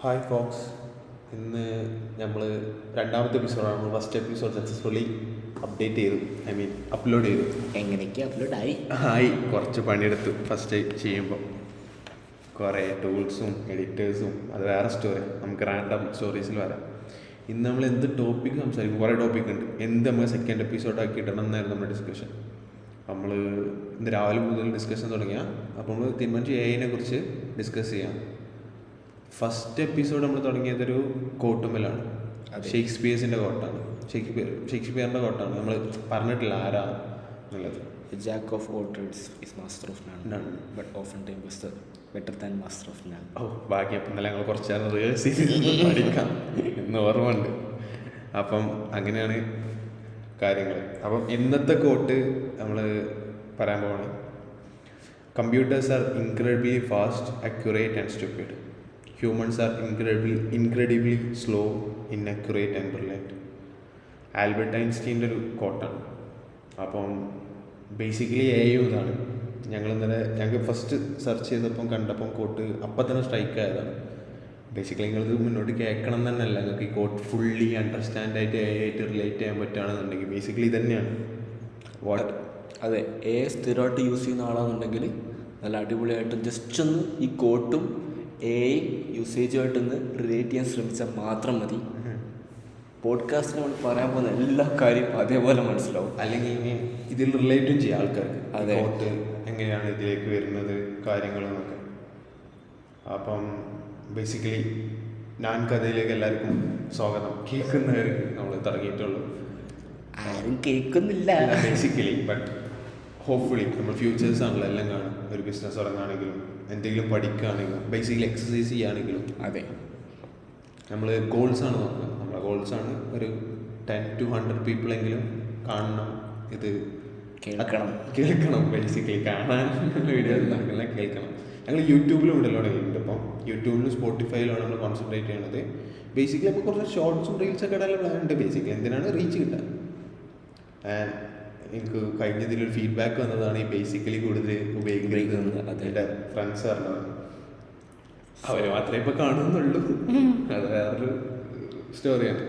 Hi Fox, ഇന്ന് നമ്മൾ രണ്ടാമത്തെ എപ്പിസോഡാണ്. നമ്മൾ ഫസ്റ്റ് എപ്പിസോഡ് സക്സസ്ഫുള്ളി അപ്ഡേറ്റ് ചെയ്തു, അപ്ലോഡ് ചെയ്തു. എങ്ങനെയൊക്കെ അപ്ലോഡ് ആയി കുറച്ച് പണിയെടുത്തു ഫസ്റ്റ് ചെയ്യുമ്പോൾ. കുറേ ടൂൾസും എഡിറ്റേഴ്സും അത് വേറെ സ്റ്റോറി. നമുക്ക് റാൻഡം സ്റ്റോറീസിൽ വരാം. ഇന്ന് നമ്മൾ എന്ത് ടോപ്പിക്ക് സംസാരിക്കും? കുറേ ടോപ്പിക് ഉണ്ട്. എന്ത് നമ്മൾ സെക്കൻഡ് എപ്പിസോഡാക്കി ഇടണം എന്നായിരുന്നു നമ്മുടെ ഡിസ്കഷൻ. നമ്മൾ ഇന്ന് രാവിലെ മുതൽ ഡിസ്കഷൻ തുടങ്ങിയാൽ അപ്പോൾ നമ്മൾ തീരുമാനിച്ച് AI കുറിച്ച് ഡിസ്കസ് ചെയ്യാം. ഫസ്റ്റ് എപ്പിസോഡ് നമ്മൾ തുടങ്ങിയതൊരു കോട്ടുമ്മലാണ്. ഷേക്സ്പിയേഴ്സിൻ്റെ കോട്ടാണ്. ഷേക്സ്പിയറിൻ്റെ കോട്ടാണ്. നമ്മൾ പറഞ്ഞിട്ടില്ല ആരാ എന്നുള്ളത്. Jack of all trades is master of none, but often time is better than master of none. ബാക്കി അപ്പം ഇന്നലെ ഞങ്ങൾ കുറച്ച് നേരം റിഹേഴ്സ് ചെയ്ത് പഠിക്കാം എന്ന് ഓർമ്മയുണ്ട്. അപ്പം അങ്ങനെയാണ് കാര്യങ്ങൾ. അപ്പം ഇന്നത്തെ കോട്ട് നമ്മൾ പറയാൻ പോവാണ്. Computers are incredibly fast, accurate and stupid. Humans are incredibly slow, inaccurate and brilliant. Albert ഐൻസ്റ്റീൻ്റെ ഒരു കോട്ടാണ്. അപ്പം ബേസിക്കലി AI ഇതാണ്. ഞങ്ങൾക്ക് ഫസ്റ്റ് സെർച്ച് ചെയ്തപ്പം കണ്ടപ്പം കോട്ട് അപ്പം തന്നെ സ്ട്രൈക്ക് ആയതാണ്. ബേസിക്കലി നിങ്ങളിത് മുന്നോട്ട് കേൾക്കണം തന്നെയല്ല, നിങ്ങൾക്ക് ഈ കോട്ട് ഫുള്ളി അണ്ടർസ്റ്റാൻഡ് ആയിട്ട് AI ആയിട്ട് റിലേറ്റ് ചെയ്യാൻ പറ്റുകയാണെന്നുണ്ടെങ്കിൽ ബേസിക്കലി ഇത് തന്നെയാണ്. അതെ, AI സ്ഥിരമായിട്ട് യൂസ് ചെയ്യുന്ന ആളാണെന്നുണ്ടെങ്കിൽ നല്ല അടിപൊളിയായിട്ട് ജസ്റ്റ് ഒന്ന് ഈ കോട്ടും AI യൂസേജുമായിട്ടൊന്ന് റിലേറ്റ് ചെയ്യാൻ ശ്രമിച്ചാൽ മാത്രം മതി. പോഡ്കാസ്റ്റിന് നമ്മൾ പറയാൻ പോകുന്ന എല്ലാ കാര്യവും അതേപോലെ മനസ്സിലാവും. അല്ലെങ്കിൽ ഇതിൽ റിലേറ്റും ചെയ്യാം ആൾക്കാർക്ക്. അതെ, കോട്ട് എങ്ങനെയാണ് ഇതിലേക്ക് വരുന്നത് കാര്യങ്ങളെന്നൊക്കെ. അപ്പം ബേസിക്കലി ഞാൻ കഥയിലേക്ക് എല്ലാവർക്കും സ്വാഗതം. കേൾക്കുന്നവർക്ക് നമ്മൾ തുടങ്ങിയിട്ടുള്ളൂ. ആരും കേൾക്കുന്നില്ല ബേസിക്കലി. ബട്ട് ഹോപ്പ്ഫുള്ളി നമ്മൾ ഫ്യൂച്ചേഴ്സ് ആണല്ലോ എല്ലാം കാണും. ഒരു ബിസിനസ് തുടങ്ങുകയാണെങ്കിലും എന്തെങ്കിലും പഠിക്കുകയാണെങ്കിലും ബേസിക്കലി എക്സസൈസ് ചെയ്യുകയാണെങ്കിലും. അതെ, നമ്മൾ ഗോൾസാണ് നോക്കുന്നത്. നമ്മളെ ഗോൾസാണ് ഒരു 10 to 100 പീപ്പിളെങ്കിലും കാണണം, ഇത് കേൾക്കണം. ബേസിക്കലി കാണാൻ വീഡിയോസ് നടക്കുന്ന കേൾക്കണം. ഞങ്ങൾ യൂട്യൂബിലും ഇടൽ തുടങ്ങിയിട്ടുണ്ട്. ഇപ്പം യൂട്യൂബിലും സ്പോട്ടിഫൈയിലാണ് നമ്മൾ കോൺസെൻട്രേറ്റ് ചെയ്യണത്. ബേസിക്കലി അപ്പോൾ കുറച്ച് ഷോർട്സും റീൽസൊക്കെ ഇടാനുള്ള പ്ലാൻ ഉണ്ട്. ബേസിക്കലി എന്തിനാണ് റീച്ച് കിട്ടാൻ. ആൻഡ് എനിക്ക് കഴിഞ്ഞതിലൊരു ഫീഡ്ബാക്ക് വന്നതാണ് ഈ ബേസിക്കലി കൂടുതൽ ഉപയോഗിക്കുന്നത്. എൻ്റെ ഫ്രണ്ട്സ് പറഞ്ഞത് അവർ മാത്രമേ ഇപ്പോൾ കാണുന്നുള്ളൂ. അത് വേറൊരു സ്റ്റോറിയാണ്.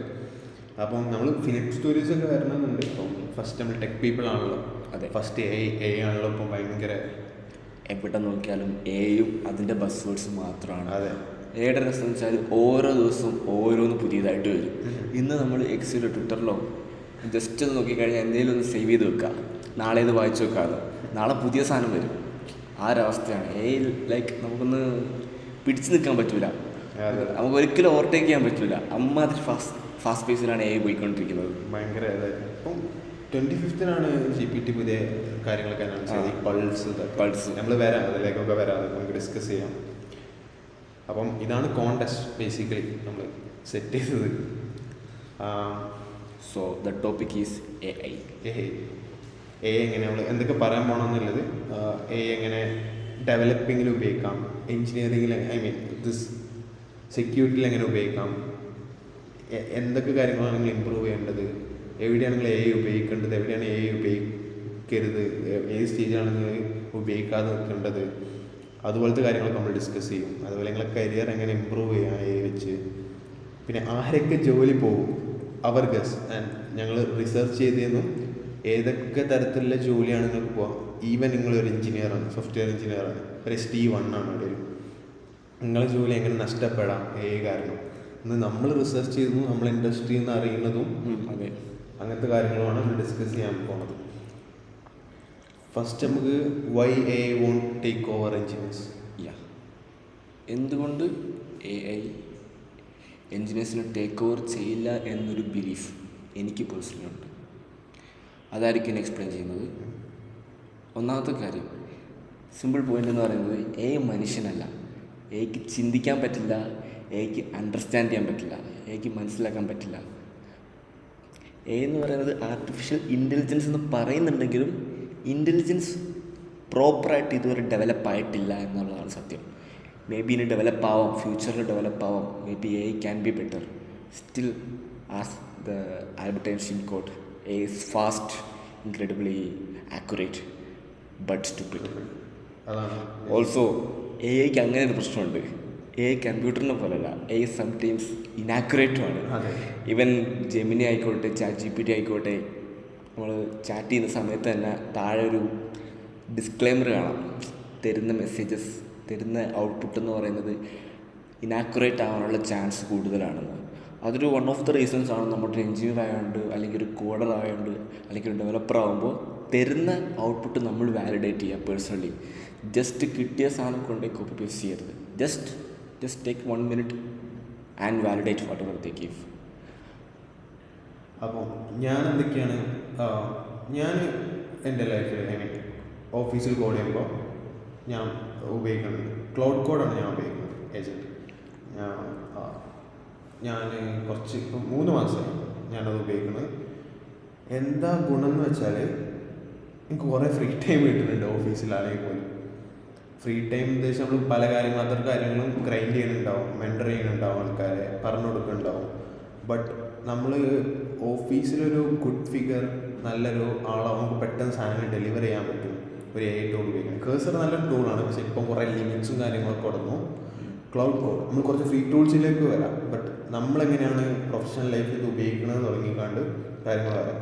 അപ്പം നമ്മൾ ഫിലിം സ്റ്റോറീസൊക്കെ വരണമെന്നുണ്ട്. ഇപ്പം ഫസ്റ്റ് നമ്മൾ ടെക് പീപ്പിൾ ആണല്ലോ. അതെ, ഫസ്റ്റ് AI ആണല്ലോ ഇപ്പം ഭയങ്കര. എവിടെ നോക്കിയാലും AI അതിൻ്റെ ബസ് വേർഡ്സ് മാത്രമാണ്. അതെ, AI രസം എന്ന് വെച്ചാൽ ഓരോ ദിവസവും ഓരോന്ന് പുതിയതായിട്ട് വരും. ഇന്ന് നമ്മൾ എക്സിലോ ട്വിറ്ററിലോ ജസ്റ്റ് ഒന്ന് നോക്കിക്കഴിഞ്ഞാൽ എന്തെങ്കിലും ഒന്ന് സേവ് ചെയ്ത് വെക്കുക, നാളെ ഇത് വായിച്ചു വെക്കാതെ നാളെ പുതിയ സാധനം വരും. ആ ഒരവസ്ഥയാണ്. ലൈക്ക് നമുക്കൊന്ന് പിടിച്ചു നിൽക്കാൻ പറ്റൂല, നമുക്ക് ഒരിക്കലും ഓവർടേക്ക് ചെയ്യാൻ പറ്റൂല. അമ്മാതിരി ഫാസ്റ്റ് പേസിലാണ് AI പോയിക്കൊണ്ടിരിക്കുന്നത്. ഭയങ്കര ഇപ്പം 25th GPT പുതിയ കാര്യങ്ങളൊക്കെ അനൗൺസ് ചെയ്ത്. പൾസ് നമ്മൾ വരാം, അതിലേക്കൊക്കെ വരാം, നമുക്ക് ഡിസ്കസ് ചെയ്യാം. അപ്പം ഇതാണ് കോൺടെസ്റ്റ് ബേസിക്കലി നമ്മൾ സെറ്റ് ചെയ്തത്. So the topic is AI. എങ്ങനെ നമ്മൾ എന്തൊക്കെ പറയാൻ പോകണമെന്നുള്ളത്, AI എങ്ങനെ ഡെവലപ്പിങ്ങിൽ ഉപയോഗിക്കാം, എൻജിനീയറിങ്ങിൽ ദിസ് സെക്യൂരിറ്റിയിൽ എങ്ങനെ ഉപയോഗിക്കാം, എന്തൊക്കെ കാര്യങ്ങളാണ് നിങ്ങൾ ഇമ്പ്രൂവ് ചെയ്യേണ്ടത്, എവിടെയാണ് നിങ്ങൾ AI ഉപയോഗിക്കേണ്ടത്, എവിടെയാണ് AI ഉപയോഗിക്കരുത്, ഏത് സ്റ്റേജിലാണ് നിങ്ങൾ ഉപയോഗിക്കാതെ നിൽക്കേണ്ടത്, അതുപോലത്തെ കാര്യങ്ങളൊക്കെ നമ്മൾ ഡിസ്കസ് ചെയ്യും. അതുപോലെ നിങ്ങളെ കരിയർ എങ്ങനെ ഇമ്പ്രൂവ് ചെയ്യാം AI വെച്ച്. പിന്നെ ആരൊക്കെ ജോലി പോകും, അവർ ഗസ്. ആൻഡ് ഞങ്ങൾ റിസർച്ച് ചെയ്തിരുന്നു ഏതൊക്കെ തരത്തിലുള്ള ജോലിയാണ് നിങ്ങൾക്ക് പോകാം. ഈവൻ നിങ്ങളൊരു എഞ്ചിനീയറാണ്, സോഫ്റ്റ്വെയർ എഞ്ചിനീയറാണ്, ഒരു ST1 ആണ് ഇടയിൽ, നിങ്ങളെ ജോലി എങ്ങനെ നഷ്ടപ്പെടാം AI കാരണം ഇന്ന് നമ്മൾ റിസർച്ച് ചെയ്തതും നമ്മൾ ഇൻഡസ്ട്രിയിൽ നിന്ന് അറിയുന്നതും. അതെ, അങ്ങനത്തെ കാര്യങ്ങളുമാണ് നമ്മൾ ഡിസ്കസ് ചെയ്യാൻ പോകുന്നത്. ഫസ്റ്റ് നമുക്ക് why AI won't take over engineers. എന്തുകൊണ്ട് AI എൻജിനീയേഴ്സിനെ ടേക്ക് ഓവർ ചെയ്യില്ല എന്നൊരു ബിലീഫ് എനിക്ക് പേഴ്സണലി ഉണ്ട്. അതായിരിക്കും എക്സ്പ്ലെയിൻ ചെയ്യുന്നത്. ഒന്നാമത്തെ കാര്യം, സിമ്പിൾ പോയിന്റ് എന്ന് പറയുന്നത് AI മനുഷ്യനല്ല. AIക്ക് ചിന്തിക്കാൻ പറ്റില്ല, AIക്ക് അണ്ടർസ്റ്റാൻഡ് ചെയ്യാൻ പറ്റില്ല, AIക്ക് മനസ്സിലാക്കാൻ പറ്റില്ല. AI എന്ന് പറയുന്നത് ആർട്ടിഫിഷ്യൽ ഇൻ്റലിജൻസ് എന്ന് പറയുന്നുണ്ടെങ്കിലും ഇൻ്റലിജൻസ് പ്രോപ്പറായിട്ട് ഇതുവരെ ഡെവലപ്പായിട്ടില്ല എന്നുള്ളതാണ് സത്യം. മേ ബി ഇനി ഡെവലപ്പ് ആവാം, ഫ്യൂച്ചറിൽ ഡെവലപ്പ് ആവാം. May be AI can be better. Still as the Albert Einstein quote, AI is fast, incredibly accurate, but stupid. അതാണ് ഓൾസോ AIക്ക് അങ്ങനെ ഒരു പ്രശ്നമുണ്ട്. കമ്പ്യൂട്ടറിനെ പോലല്ല, സംടൈംസ് ഇനാക്യുറേറ്റുമാണ്. അതെ. ഈവൻ ജെമിനി ആയിക്കോട്ടെ, ചാറ്റ് GPT ആയിക്കോട്ടെ, നമ്മൾ ചാറ്റ് ചെയ്യുന്ന സമയത്ത് തന്നെ താഴെ ഒരു ഡിസ്ക്ലെയിമർ കാണാം. തരുന്ന മെസ്സേജസ്, തരുന്ന ഔട്ട്പുട്ട് എന്ന് പറയുന്നത് ഇനാക്യുറേറ്റ് ആവാനുള്ള ചാൻസ് കൂടുതലാണെന്ന്. അതൊരു വൺ ഓഫ് ദ റീസൺസ് ആണ് നമ്മുടെ എഞ്ചിനീയർ ആയതുകൊണ്ട്, അല്ലെങ്കിൽ ഒരു കോഡർ ആയതുകൊണ്ട്, അല്ലെങ്കിൽ ഒരു ഡെവലപ്പർ ആകുമ്പോൾ തരുന്ന ഔട്ട്പുട്ട് നമ്മൾ വാലിഡേറ്റ് ചെയ്യുക പേഴ്സണലി. ജസ്റ്റ് കിട്ടിയ സാധനം കൊണ്ട് കോപ്പി പേസ്റ്റ് ചെയ്യരുത്. Just take 1 minute and validate what ever they give. അപ്പോൾ ഞാൻ എന്തൊക്കെയാണ് ഞാൻ എൻ്റെ ലൈഫിൽ ഓഫീസിൽ കോഡ് ചെയ്യുമ്പോൾ ഞാൻ ഉപയോഗിക്കുന്നത് ക്ലൗഡ് കോഡാണ് ഞാൻ ഉപയോഗിക്കുന്നത്. ഏജൻറ്റ് ഞാൻ കുറച്ച് ഇപ്പം 3 മാസമായി ഞാനത് ഉപയോഗിക്കുന്നത്. എന്താ ഗുണം എന്ന് വെച്ചാൽ എനിക്ക് കുറേ ഫ്രീ ടൈം കിട്ടുന്നുണ്ട് ഓഫീസിലാണെങ്കിൽ പോലും. ഫ്രീ ടൈം ഉദ്ദേശം നമ്മൾ പല കാര്യങ്ങളും അതർ കാര്യങ്ങളും ഗ്രൈൻഡ് ചെയ്യുന്നുണ്ടാവും, മെൻറ്റർ ചെയ്യുന്നുണ്ടാവും, ആൾക്കാരെ പറഞ്ഞു കൊടുക്കുന്നുണ്ടാവും. ബട്ട് നമ്മൾ ഓഫീസിലൊരു ഗുഡ് ഫിഗർ, നല്ലൊരു ആളാവും, നമുക്ക് പെട്ടെന്ന് സാധനങ്ങൾ ഡെലിവർ ചെയ്യാൻ പറ്റും ഒരു AI ടൂൾ ഉപയോഗിക്കുന്നത്. കേഴ്സർ നല്ലൊരു ടൂളാണ്, പക്ഷേ ഇപ്പം കുറേ ലിമിറ്റ്സും കാര്യങ്ങളൊക്കെ കൊടുന്നു. ക്ലൗഡ് കോഡ് നമ്മൾ കുറച്ച് ഫ്രീ ടൂൾസിലേക്ക് വരാം. ബട്ട് നമ്മളെങ്ങനെയാണ് പ്രൊഫഷണൽ ലൈഫിൽ ഇത് ഉപയോഗിക്കുന്നത് തുടങ്ങിക്കാണ്ട് കാര്യങ്ങൾ വരാം.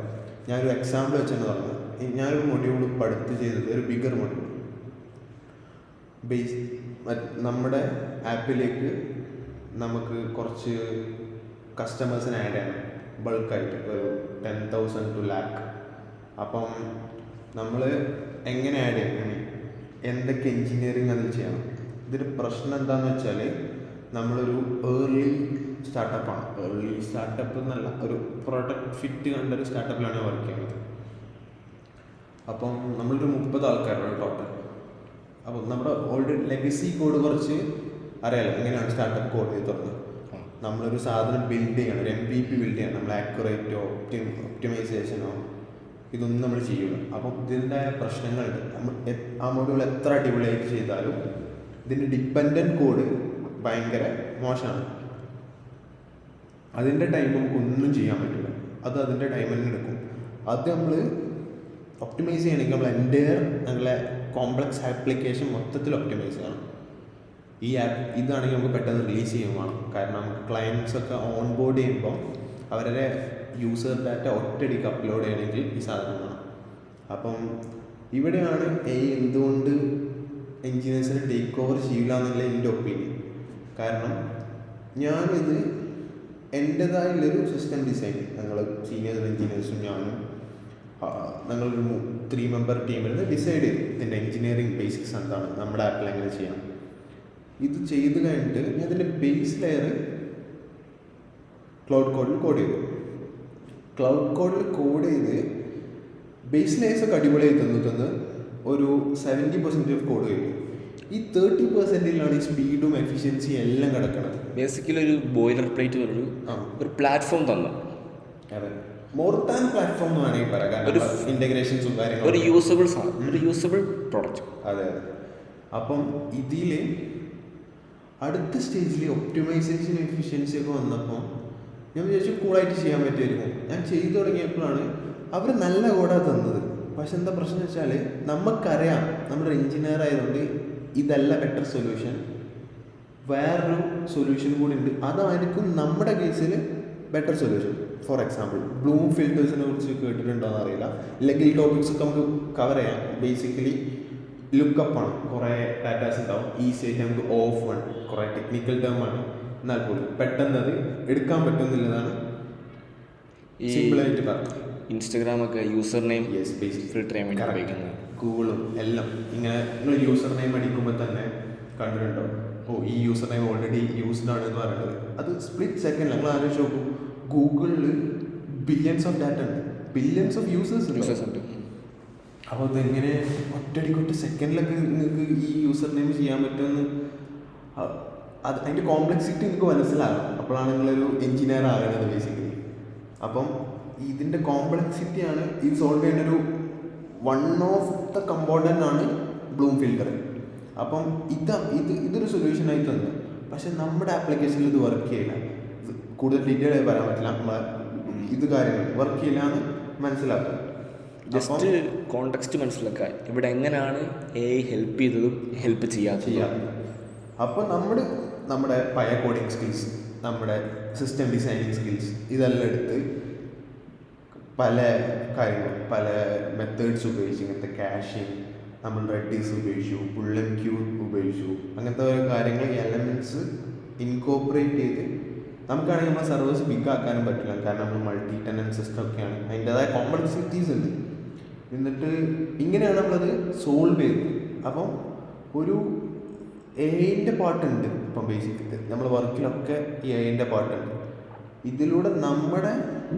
ഞാനൊരു എക്സാമ്പിൾ വെച്ചാണ് പറഞ്ഞത്. ഞാനൊരു മൊഡ്യൂൾ പഠിത്ത് ചെയ്തത് ഒരു ബിഗർ മൊഡ്യൂൾ നമ്മുടെ ആപ്പിലേക്ക് നമുക്ക് കുറച്ച് കസ്റ്റമേഴ്സിനെ ആഡ് ചെയ്യണം ബൾക്കായിട്ട്, ഒരു 10,000 to lakh. അപ്പം നമ്മൾ എങ്ങനെ ആഡ് ചെയ്യണം, എന്തൊക്കെ എൻജിനീയറിങ് അതിൽ ചെയ്യണം. ഇതിൻ്റെ പ്രശ്നം എന്താണെന്ന് വെച്ചാൽ നമ്മളൊരു ഏർലി സ്റ്റാർട്ടപ്പാണ്. ഏർലി സ്റ്റാർട്ടപ്പ് എന്നല്ല, ഒരു പ്രൊഡക്റ്റ് ഫിറ്റ് കണ്ടൊരു സ്റ്റാർട്ടപ്പിലാണ് വർക്ക് ചെയ്യുന്നത്. അപ്പം നമ്മളൊരു 30 ആൾക്കാരാണ് ടോട്ടൽ. അപ്പം നമ്മുടെ ഓൾറെഡി ലെഗസി കോഡ് കുറച്ച് അറിയാലോ എങ്ങനെയാണ് സ്റ്റാർട്ടപ്പ് കോഡ് ചെയ്ത് തുറന്നത്. നമ്മളൊരു സാധനം ബിൽഡ് ചെയ്യണം, ഒരു MVP ബിൽഡ് ചെയ്യണം. നമ്മൾ ആക്യുറേറ്റോ ഒപ്റ്റിമൈസേഷനോ ഇതൊന്നും നമ്മൾ ചെയ്യില്ല. അപ്പം ഇതിൻ്റെ പ്രശ്നങ്ങളുണ്ട്. നമ്മൾ ആ മൊഡ്യൂൾ എത്ര അടിപൊളിയായിട്ട് ചെയ്താലും ഇതിൻ്റെ ഡിപ്പെൻഡൻറ്റ് കോഡ് ഭയങ്കര മോശമാണ്. അതിൻ്റെ ടൈം നമുക്കൊന്നും ചെയ്യാൻ പറ്റില്ല. അത് അതിൻ്റെ ടൈം തന്നെ എടുക്കും. അത് നമ്മൾ ഒപ്റ്റിമൈസ് ചെയ്യണമെങ്കിൽ നമ്മൾ ഞങ്ങളെ കോംപ്ലക്സ് ആപ്ലിക്കേഷൻ മൊത്തത്തിൽ ഒപ്റ്റിമൈസ് ചെയ്യണം. ഈ ആപ്പ് ഇതാണെങ്കിൽ നമുക്ക് പെട്ടെന്ന് റിലീസ് ചെയ്യുകയും വേണം. കാരണം നമുക്ക് ക്ലയൻസൊക്കെ ഓൺ ബോർഡ് ചെയ്യുമ്പോൾ അവരുടെ യൂസർ ഡാറ്റ ഒറ്റയടിക്ക് അപ്ലോഡ് ചെയ്യണമെങ്കിൽ ഈ സാധനം വേണം. അപ്പം ഇവിടെയാണ് എന്തുകൊണ്ട് എൻജിനീയേഴ്സിനെ ടേക്ക് ഓവർ ചെയ്യില്ല എന്നുള്ള എൻ്റെ ഒപ്പീനിയൻ. കാരണം ഞാനിത് എൻ്റേതായുള്ളൊരു സിസ്റ്റം ഡിസൈൻ, ഞങ്ങൾ സീനിയർ എൻജിനീയേഴ്സും ഞാനും ഞങ്ങളൊരു 3 member ടീമിൽ ഡിസൈഡ് ചെയ്തു ഇതിൻ്റെ എൻജിനീയറിങ് ബേസിക്സ് എന്താണ്, നമ്മുടെ ആപ്പിൽ എങ്ങനെ ചെയ്യാം. ഇത് ചെയ്ത് കഴിഞ്ഞിട്ട് ഞാൻ ഇതിൻ്റെ ബേസ് ലെയർ ക്ലൗഡ് കോഡിൽ കോഡ് ചെയ്തു. ക്ലൗഡ് കോഡിൽ കോഡ് ചെയ്ത് ബേസ് ലെയേഴ്സൊക്കെ അടിപൊളിയായി തന്നു ഒരു 70% ഓഫ് കോഡ് കഴിഞ്ഞു. ഈ 30%ലാണ് ഈ സ്പീഡും എഫിഷ്യൻസിയും എല്ലാം കിടക്കുന്നത്. ബേസിക്കലി ഒരു ബോയിലർ പ്ലേറ്റ് പോലൊരു ഒരു പ്ലാറ്റ്ഫോം തന്നു. അതെ, മോർ ദാൻ പ്ലാറ്റ്ഫോം എന്ന് വേണമെങ്കിൽ പറയാം. ഒരു ഇൻ്റഗ്രേഷൻസും കാര്യങ്ങളും, ഒരു യൂസബിൾ സാധനം, ഒരു യൂസബിൾ പ്രോഡക്റ്റ്. അതെ. അപ്പം ഇതിൽ അടുത്ത സ്റ്റേജിൽ ഒപ്റ്റിമൈസേഷൻ എഫിഷ്യൻസി ഒക്കെ വന്നപ്പോൾ ഞാൻ വിചാരിച്ചു കൂളായിട്ട് ചെയ്യാൻ പറ്റുമായിരിക്കും. ഞാൻ ചെയ്തു തുടങ്ങിയപ്പോഴാണ് അവർ നല്ല കോഡാണ് തന്നത്. പക്ഷെ എന്താ പ്രശ്നം വെച്ചാൽ നമുക്കറിയാം നമ്മുടെ എഞ്ചിനീയർ ആയതുകൊണ്ട് ഇതല്ല ബെറ്റർ സൊല്യൂഷൻ, വേറൊരു സൊല്യൂഷൻ കൂടി ഉണ്ട്, അതായിരിക്കും നമ്മുടെ കേസിൽ better solution. For example bloom ഫിൽറ്റേഴ്സിനെ കുറിച്ച് കേട്ടിട്ടുണ്ടോ എന്നറിയില്ല. അല്ലെങ്കിൽ ഈ ടോപ്പിക്സൊക്കെ നമുക്ക് കവർ ചെയ്യാം. ബേസിക്കലി ലുക്കപ്പാണ്, കുറേ ഡാറ്റാസ് ഉണ്ടാവും, ഈസി ആയിട്ട് നമുക്ക് ഓഫ് വൺ, കുറേ ടെക്നിക്കൽ ടേമാണ്, എന്നാൽ പോലും പെട്ടെന്ന് അത് എടുക്കാൻ പറ്റുന്നില്ലതാണ് സിമ്പിളായിട്ട് പറഞ്ഞു. ഇൻസ്റ്റഗ്രാമൊക്കെ യൂസർ നെയിം ഫിൽട്ടർ ചെയ്യാൻ വേണ്ടി ഉപയോഗിക്കുന്നത്, ഗൂഗിളും എല്ലാം ഇങ്ങനെ നിങ്ങൾ യൂസർ നെയിം അടിക്കുമ്പോൾ തന്നെ കണ്ടിട്ടുണ്ടോ, ഈ യൂസർ നെയിം ഓൾറെഡി യൂസ്ഡ് ആണ് എന്ന് പറയുന്നത്. അത് സ്പ്ലിറ്റ് സെക്കൻഡ് നിങ്ങൾ ആലോചിച്ച് നോക്കൂ. ഗൂഗിളിൽ ബില്യൺസ് ഓഫ് ഡാറ്റ ഉണ്ട്, ബില്യൺസ് ഓഫ് യൂസേഴ്സ് ഉണ്ട്. അപ്പോൾ അതെങ്ങനെ ഒറ്റ സെക്കൻഡിലൊക്കെ നിങ്ങൾക്ക് ഈ യൂസർ നെയിം ചെയ്യാൻ പറ്റുമെന്ന് അതിൻ്റെ കോംപ്ലക്സിറ്റി നിങ്ങൾക്ക് മനസ്സിലാകും. അപ്പോഴാണ് നിങ്ങളൊരു എൻജിനീയർ ആകുന്നത് ബേസിക്കലി. അപ്പം ഇതിൻ്റെ കോംപ്ലക്സിറ്റിയാണ് ഇത് സോൾവ് ചെയ്യുന്നൊരു വൺ ഓഫ് ദ കമ്പോണൻ്റ് ആണ് ബ്ലൂം ഫിൽറ്റർ. അപ്പം ഇതൊരു സൊല്യൂഷനായി തന്നു. പക്ഷെ നമ്മുടെ ആപ്ലിക്കേഷനിൽ ഇത് വർക്ക് ചെയ്യില്ല. കൂടുതൽ ഡീറ്റെയിൽ ആയി പറയാൻ പറ്റില്ല. നമ്മളെ ഇത് കാര്യങ്ങൾ വർക്ക് ചെയ്യില്ല എന്ന് മനസ്സിലാക്കും. ജസ്റ്റ് കോണ്ടെക്സ്റ്റ് മനസ്സിലാക്കാൻ ഇവിടെ എങ്ങനെയാണ് AI ഹെൽപ്പ് ചെയ്തതും ഹെൽപ്പ് ചെയ്യാത്തതും. അപ്പോൾ നമ്മുടെ നമ്മുടെ പഴയ കോഡിങ് സ്കിൽസ്, നമ്മുടെ സിസ്റ്റം ഡിസൈനിങ് സ്കിൽസ് ഇതെല്ലാം എടുത്ത് പല കാര്യങ്ങളും, പല മെത്തേഡ്സ് ഉപയോഗിച്ച്, ഇങ്ങനത്തെ കാഷിങ്, നമ്മൾ റെഡീസ് ഉപയോഗിച്ചു, പുൾ ആൻഡ് ക്യൂ ഉപയോഗിച്ചു, അങ്ങനത്തെ ഓരോ കാര്യങ്ങൾ ഈ എലമെൻറ്റ്സ് ഇൻകോപ്പറേറ്റ് ചെയ്ത് നമുക്കാണെങ്കിൽ നമ്മുടെ സർവേഴ്സ് ബിഗ് ആക്കാനും പറ്റില്ല. കാരണം നമ്മൾ മൾട്ടി ടെനൻറ്റ് സിസ്റ്റം ഒക്കെയാണ്, അതിൻ്റെതായ കോംപ്ലക്സിറ്റീസ് ഉണ്ട്. എന്നിട്ട് ഇങ്ങനെയാണ് നമ്മളത് സോൾവ് ചെയ്തത്. അപ്പം ഒരു എഐൻ്റെ പാർട്ടുണ്ട്. ഇപ്പം ബേസിക്കലി നമ്മൾ വർക്കിലൊക്കെ ഈ എഐൻ്റെ പാർട്ടുണ്ട്. ഇതിലൂടെ നമ്മുടെ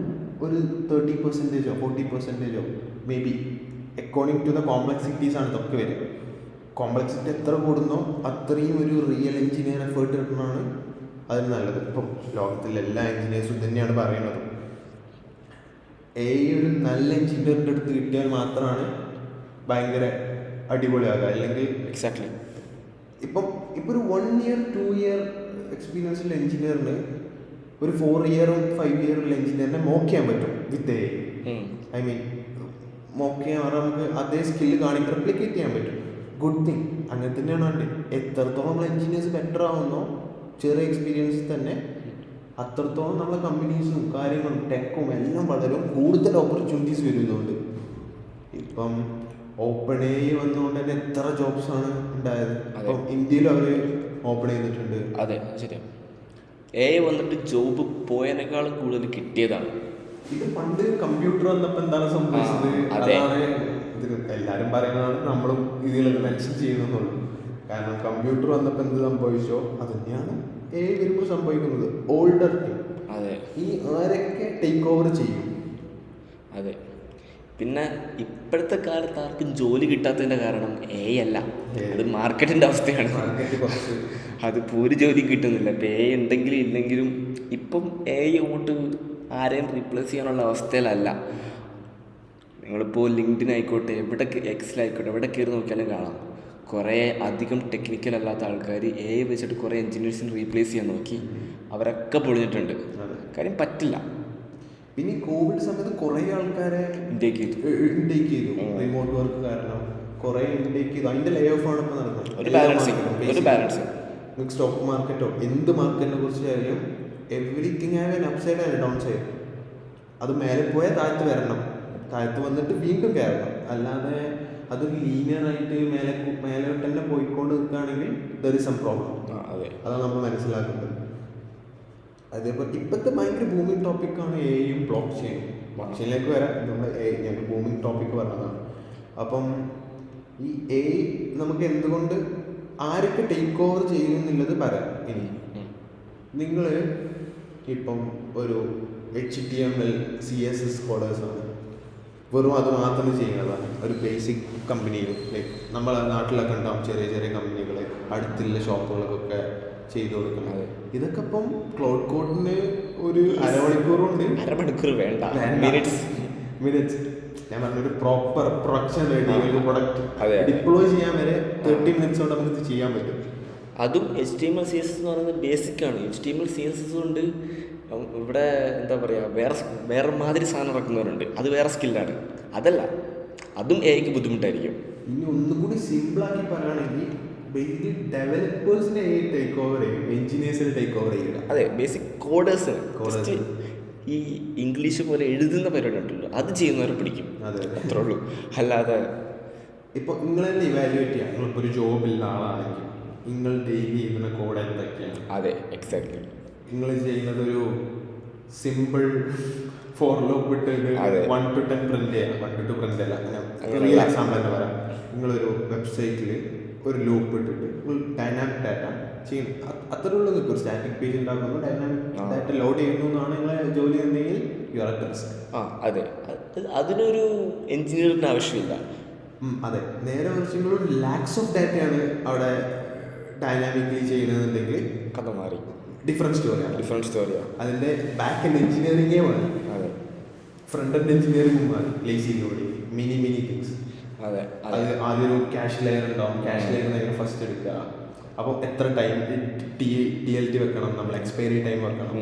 ഒരു 30% 40% may be according to the complexities ആണ് ഇതൊക്കെ വരിക. കോംപ്ലക്സിറ്റി എത്ര കൂടുന്നോ അത്രയും ഒരു റിയൽ എഞ്ചിനീയർ എഫേർട്ട് കിട്ടുന്നതാണ് അതിന് നല്ലത്. ഇപ്പം ലോകത്തിലെ എല്ലാ എഞ്ചിനീയേഴ്സും തന്നെയാണ് പറയുന്നത്, ഒരു നല്ല എഞ്ചിനീയറിൻ്റെ അടുത്ത് കിട്ടിയാൽ മാത്രമാണ് ഭയങ്കര അടിപൊളിയാകുക. അല്ലെങ്കിൽ എക്സാക്ട്ലി ഇപ്പം ഒരു 1 year 2 year എക്സ്പീരിയൻസുള്ള എഞ്ചിനീയറിന് ഒരു 4 year 5 year ഉള്ള എഞ്ചിനീയറിനെ മോക്ക് ചെയ്യാൻ പറ്റും വിത്ത് ഐ മീൻ മോക്ക് ചെയ്യാൻ പറഞ്ഞാൽ നമുക്ക് അതേ സ്കില്ല് റെപ്ലിക്കേറ്റ് ചെയ്യാൻ പറ്റും. Good thing. അങ്ങനെ തന്നെയാണ് വേണ്ടത്. എത്രത്തോളം നമ്മൾ എഞ്ചിനീയേഴ്സ് ബെറ്റർ ആവുന്നോ ചെറിയ എക്സ്പീരിയൻസിൽ തന്നെ അത്രത്തോളം നമ്മളെ കമ്പനീസും കാര്യങ്ങളും ടെക്കും എല്ലാം വളരും, കൂടുതൽ ഓപ്പർച്യൂണിറ്റീസ് വരും. ഇതുകൊണ്ട് ഇപ്പം ഓപ്പൺ എ വന്നുകൊണ്ട് തന്നെ എത്ര ജോബ്സ് ആണ് ഉണ്ടായത്. അപ്പം ഇന്ത്യയിൽ അവർ ഓപ്പൺ ചെയ്തിട്ടുണ്ട്. അതെ, ശരിയാണ്. എ വന്നിട്ട് ജോബ് പോയതിനേക്കാളും കൂടുതൽ കിട്ടിയതാണ്. ഇത് പണ്ട് കമ്പ്യൂട്ടർ വന്നപ്പോൾ എന്താണ് സംഭവിച്ചത്? അതാണ് ഇത് എല്ലാവരും പറയുന്നതാണ്, നമ്മളും ഇതിലൊക്കെ മെൻഷൻ ചെയ്യുന്നുള്ളൂ. കാരണം കമ്പ്യൂട്ടർ വന്നപ്പോൾ എന്ത് സംഭവിച്ചോ അത് തന്നെയാണ് വരുമ്പോൾ സംഭവിക്കുന്നത്. ഓൾഡർ ടീം ഈ ആരൊക്കെ ടേക്ക് ഓവർ ചെയ്യും. അതെ. പിന്നെ ഇപ്പോഴത്തെ കാലത്ത് ആർക്കും ജോലി കിട്ടാത്തതിൻ്റെ കാരണം എ അല്ല, അത് മാർക്കറ്റിൻ്റെ അവസ്ഥയാണ്. അതിപ്പോൾ ഒരു ജോലി കിട്ടുന്നില്ല. ഇപ്പം എ ഉണ്ടെങ്കിലും ഇല്ലെങ്കിലും ഇപ്പം എ അങ്ങോട്ട് ആരെയും റീപ്ലേസ് ചെയ്യാനുള്ള അവസ്ഥയിലല്ല. നിങ്ങളിപ്പോൾ ലിങ്ക്ഡിൻ ആയിക്കോട്ടെ, എവിടെ എക്സിലായിക്കോട്ടെ, എവിടെ കയറി നോക്കിയാലും കാണാം കുറേ അധികം ടെക്നിക്കൽ അല്ലാത്ത ആൾക്കാർ എ വെച്ചിട്ട് കുറേ എൻജിനീയേഴ്സിനെ റീപ്ലേസ് ചെയ്യാൻ നോക്കി, അവരൊക്കെ പൊളിഞ്ഞിട്ടുണ്ട്. കാര്യം പറ്റില്ല. പിന്നെ കോവിഡ് സമയത്ത് കുറേ ആൾക്കാരെ ഇൻടേക്ക് ചെയ്തു റിമോട്ട് വർക്ക് കാരണം കുറേ ഇൻടേക്ക് ചെയ്തു. അതിൻ്റെ ലേ ഓഫ് ആണ് ഇപ്പോൾ നടക്കുന്നത്. ഒരു ബാലൻസിങ് സ്റ്റോക്ക് മാർക്കറ്റോ എന്ത് മാർക്കറ്റിനെ കുറിച്ചായാലും everything have an upside and down side. അത് മേലെ പോയാൽ താഴത്ത് വരണം, താഴത്ത് വന്നിട്ട് വീണ്ടും കയറണം. അല്ലാതെ അതൊരു ലീനിയറായിട്ട് മേലെ തന്നെ പോയിക്കൊണ്ട് നിൽക്കുകയാണെങ്കിൽ ദർ ഇസ് സം പ്രോബ്ലം. അതാണ് നമ്മൾ മനസ്സിലാക്കുന്നത്. അതേപോലെ ഇപ്പോഴത്തെ ഭയങ്കര ബൂമിങ് ടോപ്പിക്കാണ് എയും ബ്ലോക്ക് ചെയിനും. ബ്ലോക്ക് ചെയിനിലേക്ക് വരാം. നമ്മൾ ഞങ്ങൾ ബൂമിങ് ടോപ്പിക്ക് പറഞ്ഞതാണ്. അപ്പം ഈ എ നമുക്ക് എന്തുകൊണ്ട് ആരൊക്കെ ടേക്ക് ഓവർ ചെയ്യുന്നുള്ളത് പറയാം. ഇനി നിങ്ങൾ ഇപ്പം ഒരു HTML CSS കോഡേഴ്സാണ്, വെറും അത് മാത്രം ചെയ്യുന്നതാണ് ഒരു ബേസിക് കമ്പനിയിൽ. ലൈക്ക് നമ്മളെ നാട്ടിലൊക്കെ ഉണ്ടാവും ചെറിയ ചെറിയ കമ്പനികൾ, അടുത്തുള്ള ഷോപ്പുകൾക്കൊക്കെ ചെയ്തു കൊടുക്കുന്നത്. ഇതൊക്കെ ഇപ്പം ക്ലൗഡ് കോഡിന് ഒരു അരമണിക്കൂർ വേണ്ട, മിനിറ്റ്സ്. ഞാൻ പറഞ്ഞൊരു പ്രോപ്പർ പ്രൊഡക്ഷൻ റെഡി ഒരു പ്രൊഡക്റ്റ് ഡിപ്ലോയ് ചെയ്യാൻ വരെ 30 minutes കൊണ്ട് നമുക്ക് ഇത് ചെയ്യാൻ പറ്റും. അതും HTML CSS എന്ന് പറയുന്നത് ബേസിക്കാണ്. HTML CSS കൊണ്ട് ഇവിടെ എന്താ പറയുക, വേറെ മാതിരി സാധനം ഇറക്കുന്നവരുണ്ട്, അത് വേറെ സ്കില്ലാണ്. അതല്ല, അതും എക്ക് ബുദ്ധിമുട്ടായിരിക്കും. ഇനി ഒന്നുകൂടി സിമ്പിളാക്കി പറയുകയാണെങ്കിൽ ബേസിക്കലി ഡെവലപ്പേഴ്സിനെ ടേക്ക് ഓവർ ചെയ്യും, എഞ്ചിനീയേഴ്സിനെ ടേക്ക് ഓവർ ചെയ്യില്ല. അതെ, ബേസിക് കോഡേഴ്സ് ഈ ഇംഗ്ലീഷ് പോലെ എഴുതുന്ന പരിപാടി ഉണ്ടല്ലോ, അത് ചെയ്യുന്നവരെ പിടിക്കും. അത്രേ ഉള്ളൂ. അല്ലാതെ ഇപ്പോൾ നിങ്ങൾ തന്നെ ഇവാലുവേറ്റ് ചെയ്യാം. നിങ്ങളിപ്പോൾ ഒരു ജോബില്ല ആളാണെങ്കിൽ നിങ്ങൾ ഡെയിലി ചെയ്യുന്ന കോഡ് എന്തൊക്കെയാണ്? അതെ, എക്സാക്ട്ലി. നിങ്ങൾ ചെയ്യുന്നത് ഒരു സിമ്പിൾ ഫോർ ലൂപ്പ് ഇട്ട് 1 to 10 പ്രിന്റ് ചെയ്യാം. 1 to 2 പ്രിന്റ് അല്ല, റിയൽ എക്സാമ്പിൾ തന്നെ പറയാം. നിങ്ങളൊരു വെബ്സൈറ്റിൽ ഒരു ലൂപ്പ് ഇട്ടിട്ട് ഡൈനാമിക് ഡാറ്റ ചെയ്യും. അത്രേ ഉള്ളൂ. നിൽക്കും സ്റ്റാറ്റിക് പേജ് ഉണ്ടാക്കുമ്പോൾ ഡൈനാമിക് ഡാറ്റ ലോഡ് ചെയ്യുന്നു എന്നാണ് നിങ്ങളെ ജോലി ഉണ്ടെങ്കിൽ യു ആർ അറ്റ് റിസ്ക്. അതെ, അതിനൊരു എഞ്ചിനീയറിൻ്റെ ആവശ്യമില്ല. അതെ, നേരെ മറിച്ച് ലാക്സ് ഓഫ് ഡാറ്റയാണ് അവിടെ ഡൈനാമിക്കലി ചെയ്യുന്നതെന്നുണ്ടെങ്കിൽ കഥ മാറി. ഡിഫറെൻറ്റ് സ്റ്റോറിയാണ്. അതിൻ്റെ ബാക്ക് എൻഡ് എഞ്ചിനീയറിംഗേ മാറി, ഫ്രണ്ട് എൻഡ് എഞ്ചിനീയറിംഗും മാറി. Lazy coding, mini things. അത് ആദ്യം ഒരു ക്യാഷ് ലെയർ ഉണ്ടാവും. ക്യാഷ് ലെയർ എങ്ങനെ ഫസ്റ്റ് എടുക്കുക, അപ്പോൾ എത്ര ടൈം TLT വെക്കണം, നമ്മൾ എക്സ്പയറി ടൈം വെക്കണം.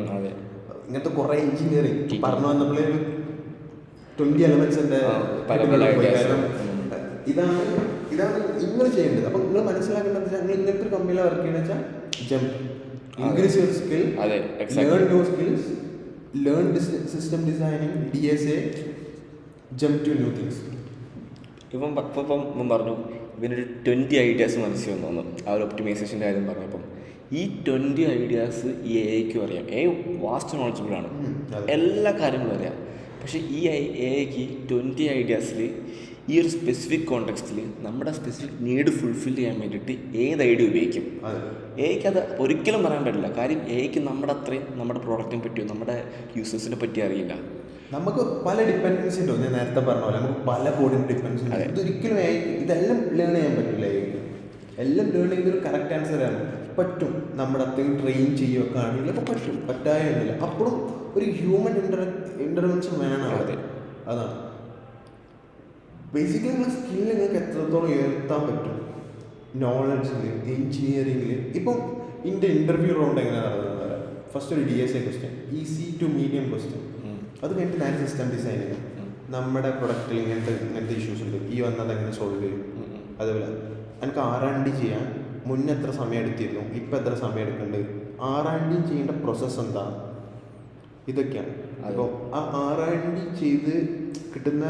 ഇങ്ങനത്തെ കുറേ എഞ്ചിനീയറിംഗ് പറഞ്ഞു വന്നപ്പോൾ 20 എലമെന്റ്സിൻ്റെ ഇതാണ് നിങ്ങൾ ചെയ്യേണ്ടത്. അപ്പം നിങ്ങൾ മനസ്സിലാക്കേണ്ടത് വെച്ചാൽ നിങ്ങൾ ഇങ്ങനത്തെ ഒരു കമ്പനിയിലാണ് വർക്ക് ചെയ്യുന്നത് വെച്ചാൽ ജംപ് ഇൻക്രീസ് യുവർ സ്കിൽ, അതെ, learn new skills, learn system designing, DSA, jump to new things. ഇപ്പം പറഞ്ഞു ഇവനൊരു 20 ഐഡിയാസ് മനസ്സിൽ വന്നു ആ ഒരു ഒപ്റ്റിമൈസേഷൻ്റെ കാര്യം പറഞ്ഞപ്പം. ഈ 20 ഐഡിയാസ് ഈ AI-ക്കും അറിയാം. വാസ്റ്റ് നോളജബിളാണ്, എല്ലാ കാര്യങ്ങളും അറിയാം. പക്ഷേ ഈ AI-ക്ക് 20 ഐഡിയാസിൽ ഈ ഒരു സ്പെസിഫിക് കോണ്ടെക്സ്റ്റിൽ നമ്മുടെ സ്പെസിഫിക് നീഡ് ഫുൾഫിൽ ചെയ്യാൻ വേണ്ടിയിട്ട് ഏത് ഐഡിയ ഉപയോഗിക്കും? AI-ക്ക് അത് ഒരിക്കലും പറയാൻ പറ്റില്ല. കാര്യം AI-ക്ക് നമ്മുടെ അത്രയും നമ്മുടെ പ്രോഡക്റ്റിനെ പറ്റിയോ നമ്മുടെ യൂസേഴ്സിനെ പറ്റി അറിയില്ല. നമുക്ക് പല ഡിപ്പെൻഡൻസി ഉണ്ടോ, ഞാൻ നേരത്തെ പറഞ്ഞ പോലെ നമുക്ക് പല കോഡിങ് ഡിപ്പെൻഡൻസി ഉണ്ട്. ഇതൊരിക്കലും ഇതെല്ലാം ലേൺ ചെയ്യാൻ പറ്റില്ല. എല്ലാം ലേൺ ചെയ്തൊരു കറക്റ്റ് ആൻസർ ആണ് പറ്റും. നമ്മുടെ അത്രയും ട്രെയിൻ ചെയ്യുകയൊക്കെ ആണെങ്കിൽ അപ്പോൾ പറ്റും, പറ്റായൊന്നുമില്ല. അപ്പോഴും ഒരു ഹ്യൂമൻ ഇൻ്റർവെൻഷൻ വേണം. അതാണ് ബേസിക്കലി നിങ്ങളുടെ സ്കില്ല് നിങ്ങൾക്ക് എത്രത്തോളം ഉയർത്താൻ പറ്റും. നോളജിൽ, എഞ്ചിനീയറിംഗിൽ ഇപ്പം ഇതിൻ്റെ ഇൻ്റർവ്യൂ റൗണ്ട് എങ്ങനെയാണ് നടന്നത്? ഫസ്റ്റ് ഒരു DSA question, easy to medium question. അത് കഴിഞ്ഞിട്ട് ഞാൻ സിസ്റ്റം ഡിസൈനിങ്, നമ്മുടെ പ്രൊഡക്റ്റിൽ ഇങ്ങനത്തെ ഇഷ്യൂസ് ഉണ്ട്, ഈ വന്നത് എങ്ങനെ സോൾവ് ചെയ്യും. അതുപോലെ എനിക്ക് R&D ചെയ്യാൻ മുന്നേ എത്ര സമയം എടുത്തിരുന്നു, ഇപ്പം എത്ര സമയം എടുക്കുന്നുണ്ട്, R&D ചെയ്യേണ്ട പ്രോസസ്സ് എന്താ, ഇതൊക്കെയാണ്. അപ്പോൾ ആ R&D ചെയ്ത് കിട്ടുന്ന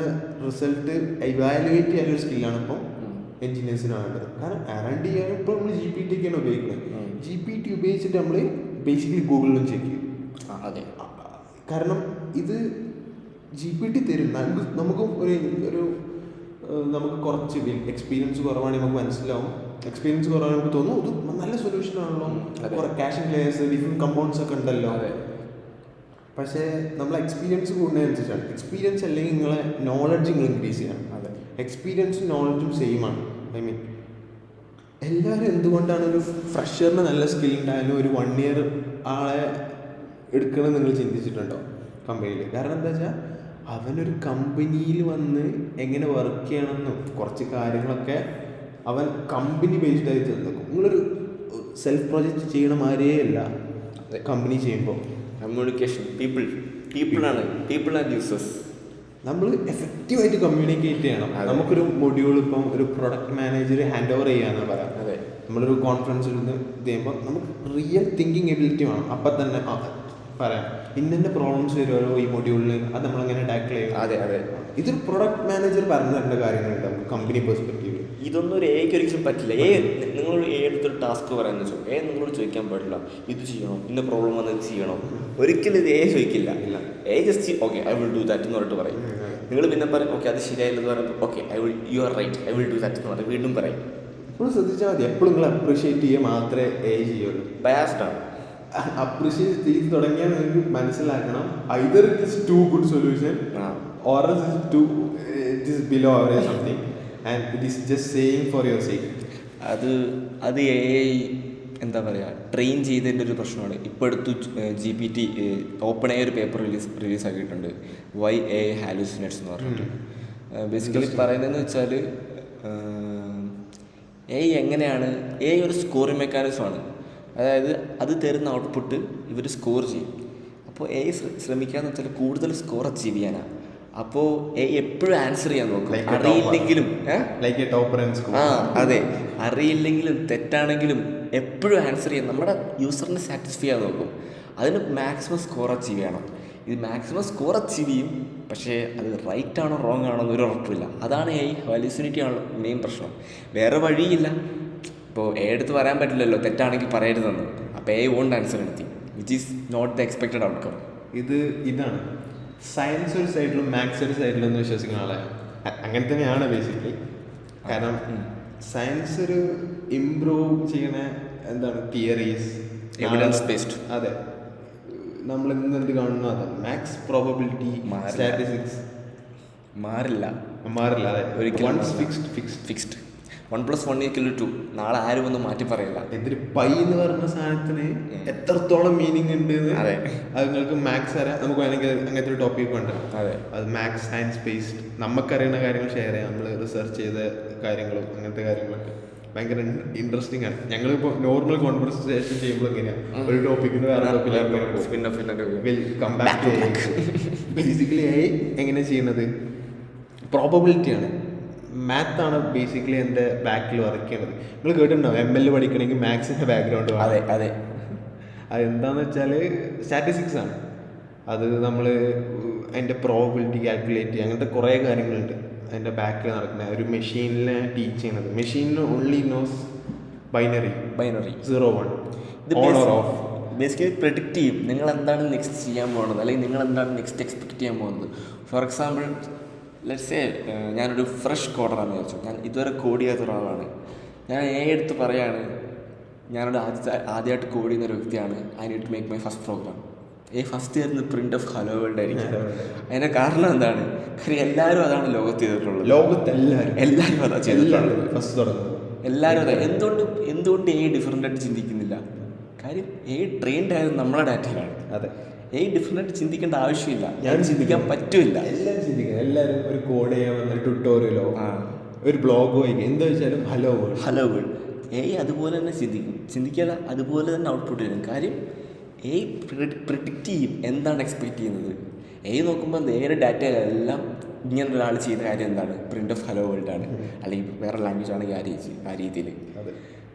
റിസൾട്ട് ഇവാലുവേറ്റ് ചെയ്യാനൊരു സ്കില്ലാണ് ഇപ്പം എൻജിനീയേഴ്സിന് വേണ്ടത്. കാരണം R&D ചെയ്യാൻ ഇപ്പോൾ നമ്മൾ GPT ഒക്കെയാണ് ഉപയോഗിക്കുന്നത്. GPT ഉപയോഗിച്ചിട്ട് നമ്മൾ ബേസിക്കലി ഗൂഗിളിലും ചെക്ക് ചെയ്യും. അതെ, കാരണം ഇത് GPT തരും. നമുക്ക് ഒരു നമുക്ക് കുറച്ച് എക്സ്പീരിയൻസ് കുറവാണെങ്കിൽ നമുക്ക് മനസ്സിലാവും. എക്സ്പീരിയൻസ് കുറവാണെങ്കിൽ നമുക്ക് തോന്നും ഇത് നല്ല സൊല്യൂഷൻ ആണല്ലോ, കുറേ കാഷിംഗ് ലെയേഴ്സ്, ഡിഫറെൻറ്റ് കമ്പൗണ്ട്സ് ഒക്കെ ഉണ്ടല്ലോ. പക്ഷേ നമ്മളെ എക്സ്പീരിയൻസ് കൂടുന്നതനുസരിച്ചാണ്. എക്സ്പീരിയൻസ് അല്ലെങ്കിൽ നിങ്ങളെ നോളജ് നിങ്ങൾ ഇൻക്രീസ് ചെയ്യണം. എക്സ്പീരിയൻസും നോളജും സെയിം ആണ്. എല്ലാവരും എന്തുകൊണ്ടാണ് ഒരു ഫ്രഷറിന് നല്ല സ്കിൽ ഉണ്ടായാലും ഒരു 1 year ആളെ എടുക്കണം നിങ്ങൾ ചിന്തിച്ചിട്ടുണ്ടോ കമ്പനിയിൽ? കാരണം എന്താ വെച്ചാൽ അവനൊരു കമ്പനിയിൽ വന്ന് എങ്ങനെ വർക്ക് ചെയ്യണമെന്നും കുറച്ച് കാര്യങ്ങളൊക്കെ അവൻ കമ്പനി ബേസ്ഡ് ആയി തന്നേക്കും. നിങ്ങളൊരു സെൽഫ് പ്രോജക്റ്റ് ചെയ്യണ മാതിരിയേ അല്ല കമ്പനി ചെയ്യുമ്പോൾ. കമ്മ്യൂണിക്കേഷൻ, പീപ്പിൾ ആൻഡ് യൂസേഴ്സ് നമ്മൾ എഫക്റ്റീവായിട്ട് കമ്മ്യൂണിക്കേറ്റ് ചെയ്യണം. നമുക്കൊരു മൊഡ്യൂൾ ഇപ്പം ഒരു പ്രൊഡക്റ്റ് മാനേജർ ഹാൻഡ് ഓവർ ചെയ്യാന്ന് പറയാം. നമ്മളൊരു കോൺഫറൻസിൽ നിന്ന് ഇത് ചെയ്യുമ്പോൾ നമുക്ക് റിയൽ തിങ്കിങ് എബിലിറ്റി വേണം. അപ്പം തന്നെ പറയാം ഇന്നെ പ്രോബ്ലംസ് വരുമല്ലോ ഈ മൊഡ്യൂളിൽ, അത് നമ്മളെങ്ങനെ ടാക്കിൾ ചെയ്യും. ഇതൊരു പ്രൊഡക്റ്റ് മാനേജർ പറഞ്ഞു തരേണ്ട കാര്യങ്ങളുണ്ട് നമുക്ക് കമ്പനി പെർസ്പെക്റ്റീവ്. ഇതൊന്നും ഒരു AI-ക്ക് ഒരിക്കലും പറ്റില്ല. നിങ്ങൾ എടുത്തൊരു ടാസ്ക് പറയാമെന്ന് വെച്ചാൽ നിങ്ങളോട് ചോദിക്കാൻ പാടില്ല ഇത് ചെയ്യണോ, ഇന്ന പ്രോബ്ലം വന്ന് ഇത് ചെയ്യണോ, ഒരിക്കലും ഇത് AI ചോദിക്കില്ല. Just okay I will do that എന്ന് പറഞ്ഞിട്ട് പറയും. നിങ്ങൾ പിന്നെ പറയും ഓക്കെ അത് ശരിയായില്ലെന്ന് പറയുമ്പോൾ okay you are right I will do that എന്ന് പറയും, വീണ്ടും പറയും. എപ്പോഴും ശ്രദ്ധിച്ചാൽ മതി, എപ്പോഴും നിങ്ങൾ അപ്രീഷിയേറ്റ് ചെയ്യുക മാത്രമേ AI ചെയ്യുള്ളൂ. ബയാസ്ഡാണ്. അപ്രീഷിയേറ്റ് ചെയ്ത് തുടങ്ങിയാൽ നിങ്ങൾക്ക് മനസ്സിലാക്കണം either it is too good solution or it is below average something and it is just saying for your sake. അത് AI എന്താ പറയുക ട്രെയിൻ ചെയ്തതിൻ്റെ ഒരു പ്രശ്നമാണ്. ഇപ്പോൾ അടുത്ത് GPT OpenAI ഒരു പേപ്പർ റിലീസ് ആക്കിയിട്ടുണ്ട്, വൈ AI ഹാലൂസിനേറ്റ്സ് എന്ന് പറഞ്ഞിട്ട്. ബേസിക്കലി പറയുന്നതെന്ന് വെച്ചാൽ AI എങ്ങനെയാണ്, AI ഒരു സ്കോറിംഗ് മെക്കാനിസമാണ്. അതായത് അത് തരുന്ന ഔട്ട്പുട്ട് ഇവർ സ്കോർ ചെയ്യും. അപ്പോൾ AI ശ്രമിക്കാന്ന് വെച്ചാൽ കൂടുതൽ സ്കോർ അച്ചീവ് ചെയ്യാനാണ്. അപ്പോൾ AI എപ്പോഴും ആൻസർ ചെയ്യാൻ നോക്കും, അറിയില്ലെങ്കിലും അതെ അറിയില്ലെങ്കിലും തെറ്റാണെങ്കിലും എപ്പോഴും ആൻസർ ചെയ്യാൻ നമ്മുടെ യൂസറിനെ സാറ്റിസ്ഫൈ ചെയ്യാൻ നോക്കും. അതിന് മാക്സിമം സ്കോർ അച്ചീവ് ചെയ്യണം. ഇത് മാക്സിമം സ്കോർ അച്ചീവ് ചെയ്യും, പക്ഷേ അത് റൈറ്റ് ആണോ റോങ് ആണോ എന്നൊരു ഉറപ്പില്ല. അതാണ് AI ഹാലൂസിനേറ്റി ആണ് മെയിൻ പ്രശ്നം. വേറെ വഴിയില്ല. ഇപ്പോൾ എടുത്ത് പറയാൻ പറ്റില്ലല്ലോ തെറ്റാണെങ്കിൽ പറയരുതെന്ന്. അപ്പോൾ AI വോണ്ട് ആൻസർ എടുത്തി which is not the expected outcome. ഇതാണ് സയൻസ് ഒരു സൈഡിലും മാത്സ് ഒരു സൈഡിലും എന്ന് വിശ്വസിക്കുന്ന ആളെ അങ്ങനെ തന്നെയാണ് ബേസിക്കലി. കാരണം സയൻസ് ഒരു ഇംപ്രൂവ് ചെയ്യണ എന്താണ് തിയറീസ്, എവിഡൻസ് ബേസ്ഡ്. അതെ, നമ്മൾ എന്ത് കാണുന്നു അതെ. മാത്സ് പ്രോബബിലിറ്റി, സ്റ്റാറ്റിസ്റ്റിക്സ് മാറില്ല. അതെ, ഒരിക്കലും ഫിക്സ്ഡ് 1+1=2. നാളെ ആരും ഒന്നും മാറ്റി പറയില്ല. എന്തൊരു പൈ എന്ന് പറഞ്ഞ സാധനത്തിന് എത്രത്തോളം മീനിങ് ഉണ്ട് അത് നിങ്ങൾക്ക് മാത്സ് അറിയാം. നമുക്ക് വേണമെങ്കിൽ അങ്ങനത്തെ ഒരു ടോപ്പിക് ഉണ്ട്. അത് മാത്സ് സയൻസ് ബേസ്ഡ് നമുക്കറിയുന്ന കാര്യങ്ങൾ ഷെയർ ചെയ്യാം. നമ്മൾ റിസർച്ച് ചെയ്ത കാര്യങ്ങളും അങ്ങനത്തെ കാര്യങ്ങളൊക്കെ ഭയങ്കര ഇൻട്രസ്റ്റിംഗ് ആണ്. ഞങ്ങളിപ്പോൾ നോർമൽ കോൺവെർസേഷൻ ചെയ്യുമ്പോൾ എങ്ങനെയാണ് ഒരു ടോപ്പിക്കിന് വേറെ ബേസിക്കലി എങ്ങനെ ചെയ്യുന്നത് പ്രോബബിലിറ്റിയാണ്. മാത്താണ് ബേസിക്കലി എൻ്റെ ബാക്കിൽ വർക്ക് ചെയ്യണത്. നിങ്ങൾ കേട്ടിട്ടുണ്ടോ ML പഠിക്കണമെങ്കിൽ മാത്സിൻ്റെ ബാക്ക്ഗ്രൗണ്ട്. അതെ അതെന്താണെന്ന് വെച്ചാൽ സ്റ്റാറ്റിസ്റ്റിക്സ് ആണ്. അത് നമ്മൾ അതിൻ്റെ പ്രോബിലിറ്റി കാൽക്കുലേറ്റ് ചെയ്യുക, അങ്ങനത്തെ കുറേ കാര്യങ്ങളുണ്ട് അതിൻ്റെ ബാക്കിൽ നടക്കുന്നത്. ഒരു മെഷീനിനെ ടീച്ച് ചെയ്യുന്നത്. മെഷീനിന് ഓൺലി നോസ് ബൈനറി 0-1, ഇത് on or of. Basically predict ചെയ്യും നിങ്ങൾ എന്താണ് നെക്സ്റ്റ് ചെയ്യാൻ പോകുന്നത്, അല്ലെങ്കിൽ നിങ്ങൾ എന്താണ് നെക്സ്റ്റ് എക്സ്പെക്ട് ചെയ്യാൻ പോകുന്നത്. ഫോർ എക്സാമ്പിൾ ലെറ്റ്സ് സേ ഞാനൊരു ഫ്രഷ് കോഡറാണെന്ന് വിചാരിച്ചു. ഞാൻ ഇതുവരെ കോഡ് ചെയ്യാത്ത ഒരാളാണ്. ഞാൻ എടുത്ത് പറയാണ് ഞാനൊരു ആദ്യമായിട്ട് കോഡ് ചെയ്യുന്ന ഒരു വ്യക്തിയാണ്. I need to make my first program. First ആയിരുന്നു പ്രിൻ്റ് ഓഫ് ഹലോ വേൾഡ് ആയിരിക്കും. അതിൻ്റെ കാരണം എന്താണ്? കാര്യം എല്ലാവരും അതാണ് ലോകത്ത് ചെയ്തിട്ടുള്ളത്. എല്ലാവരും അതാ ചെയ്തിട്ടുള്ളത്. ഫസ്റ്റ് തുടങ്ങുന്നത് എല്ലാവരും അതെ. എന്തുകൊണ്ട് ഡിഫറൻ്റ് ആയിട്ട് ചിന്തിക്കുന്നില്ല? കാര്യം ട്രെയിൻഡ് ആയത് നമ്മളെ ഡാറ്റയിലാണ്. അതെ, ഡിഫറൻ്റ് ആയിട്ട് ചിന്തിക്കേണ്ട ആവശ്യമില്ല. ഞാൻ ചിന്തിക്കാൻ പറ്റില്ല. എല്ലാവരും ചിന്തിക്കുക. എല്ലാവരും ഒരു കോഡ് ചെയ്യാൻ വന്ന ട്യൂട്ടോറിയലോ ഒരു ബ്ലോഗോ ആയിരിക്കും, എന്താ വെച്ചാലും ഹലോ വേൾഡ്. അതുപോലെ തന്നെ ചിന്തിക്കാതെ അതുപോലെ തന്നെ ഔട്ട്പുട്ട് ചെയ്യും. കാര്യം പ്രിഡിക്റ്റ് ചെയ്യും എന്താണ് എക്സ്പെക്റ്റ് ചെയ്യുന്നത്. നോക്കുമ്പോൾ നേരെ ഡാറ്റയിലെല്ലാം ഇങ്ങനെ ഒരാൾ ചെയ്യുന്ന കാര്യം എന്താണ്? പ്രിൻ്റ് ഓഫ് ഹലോ വേൾഡ് ആണ്, അല്ലെങ്കിൽ വേറെ ലാംഗ്വേജ് ആണെങ്കിൽ ആ രീതിയിൽ.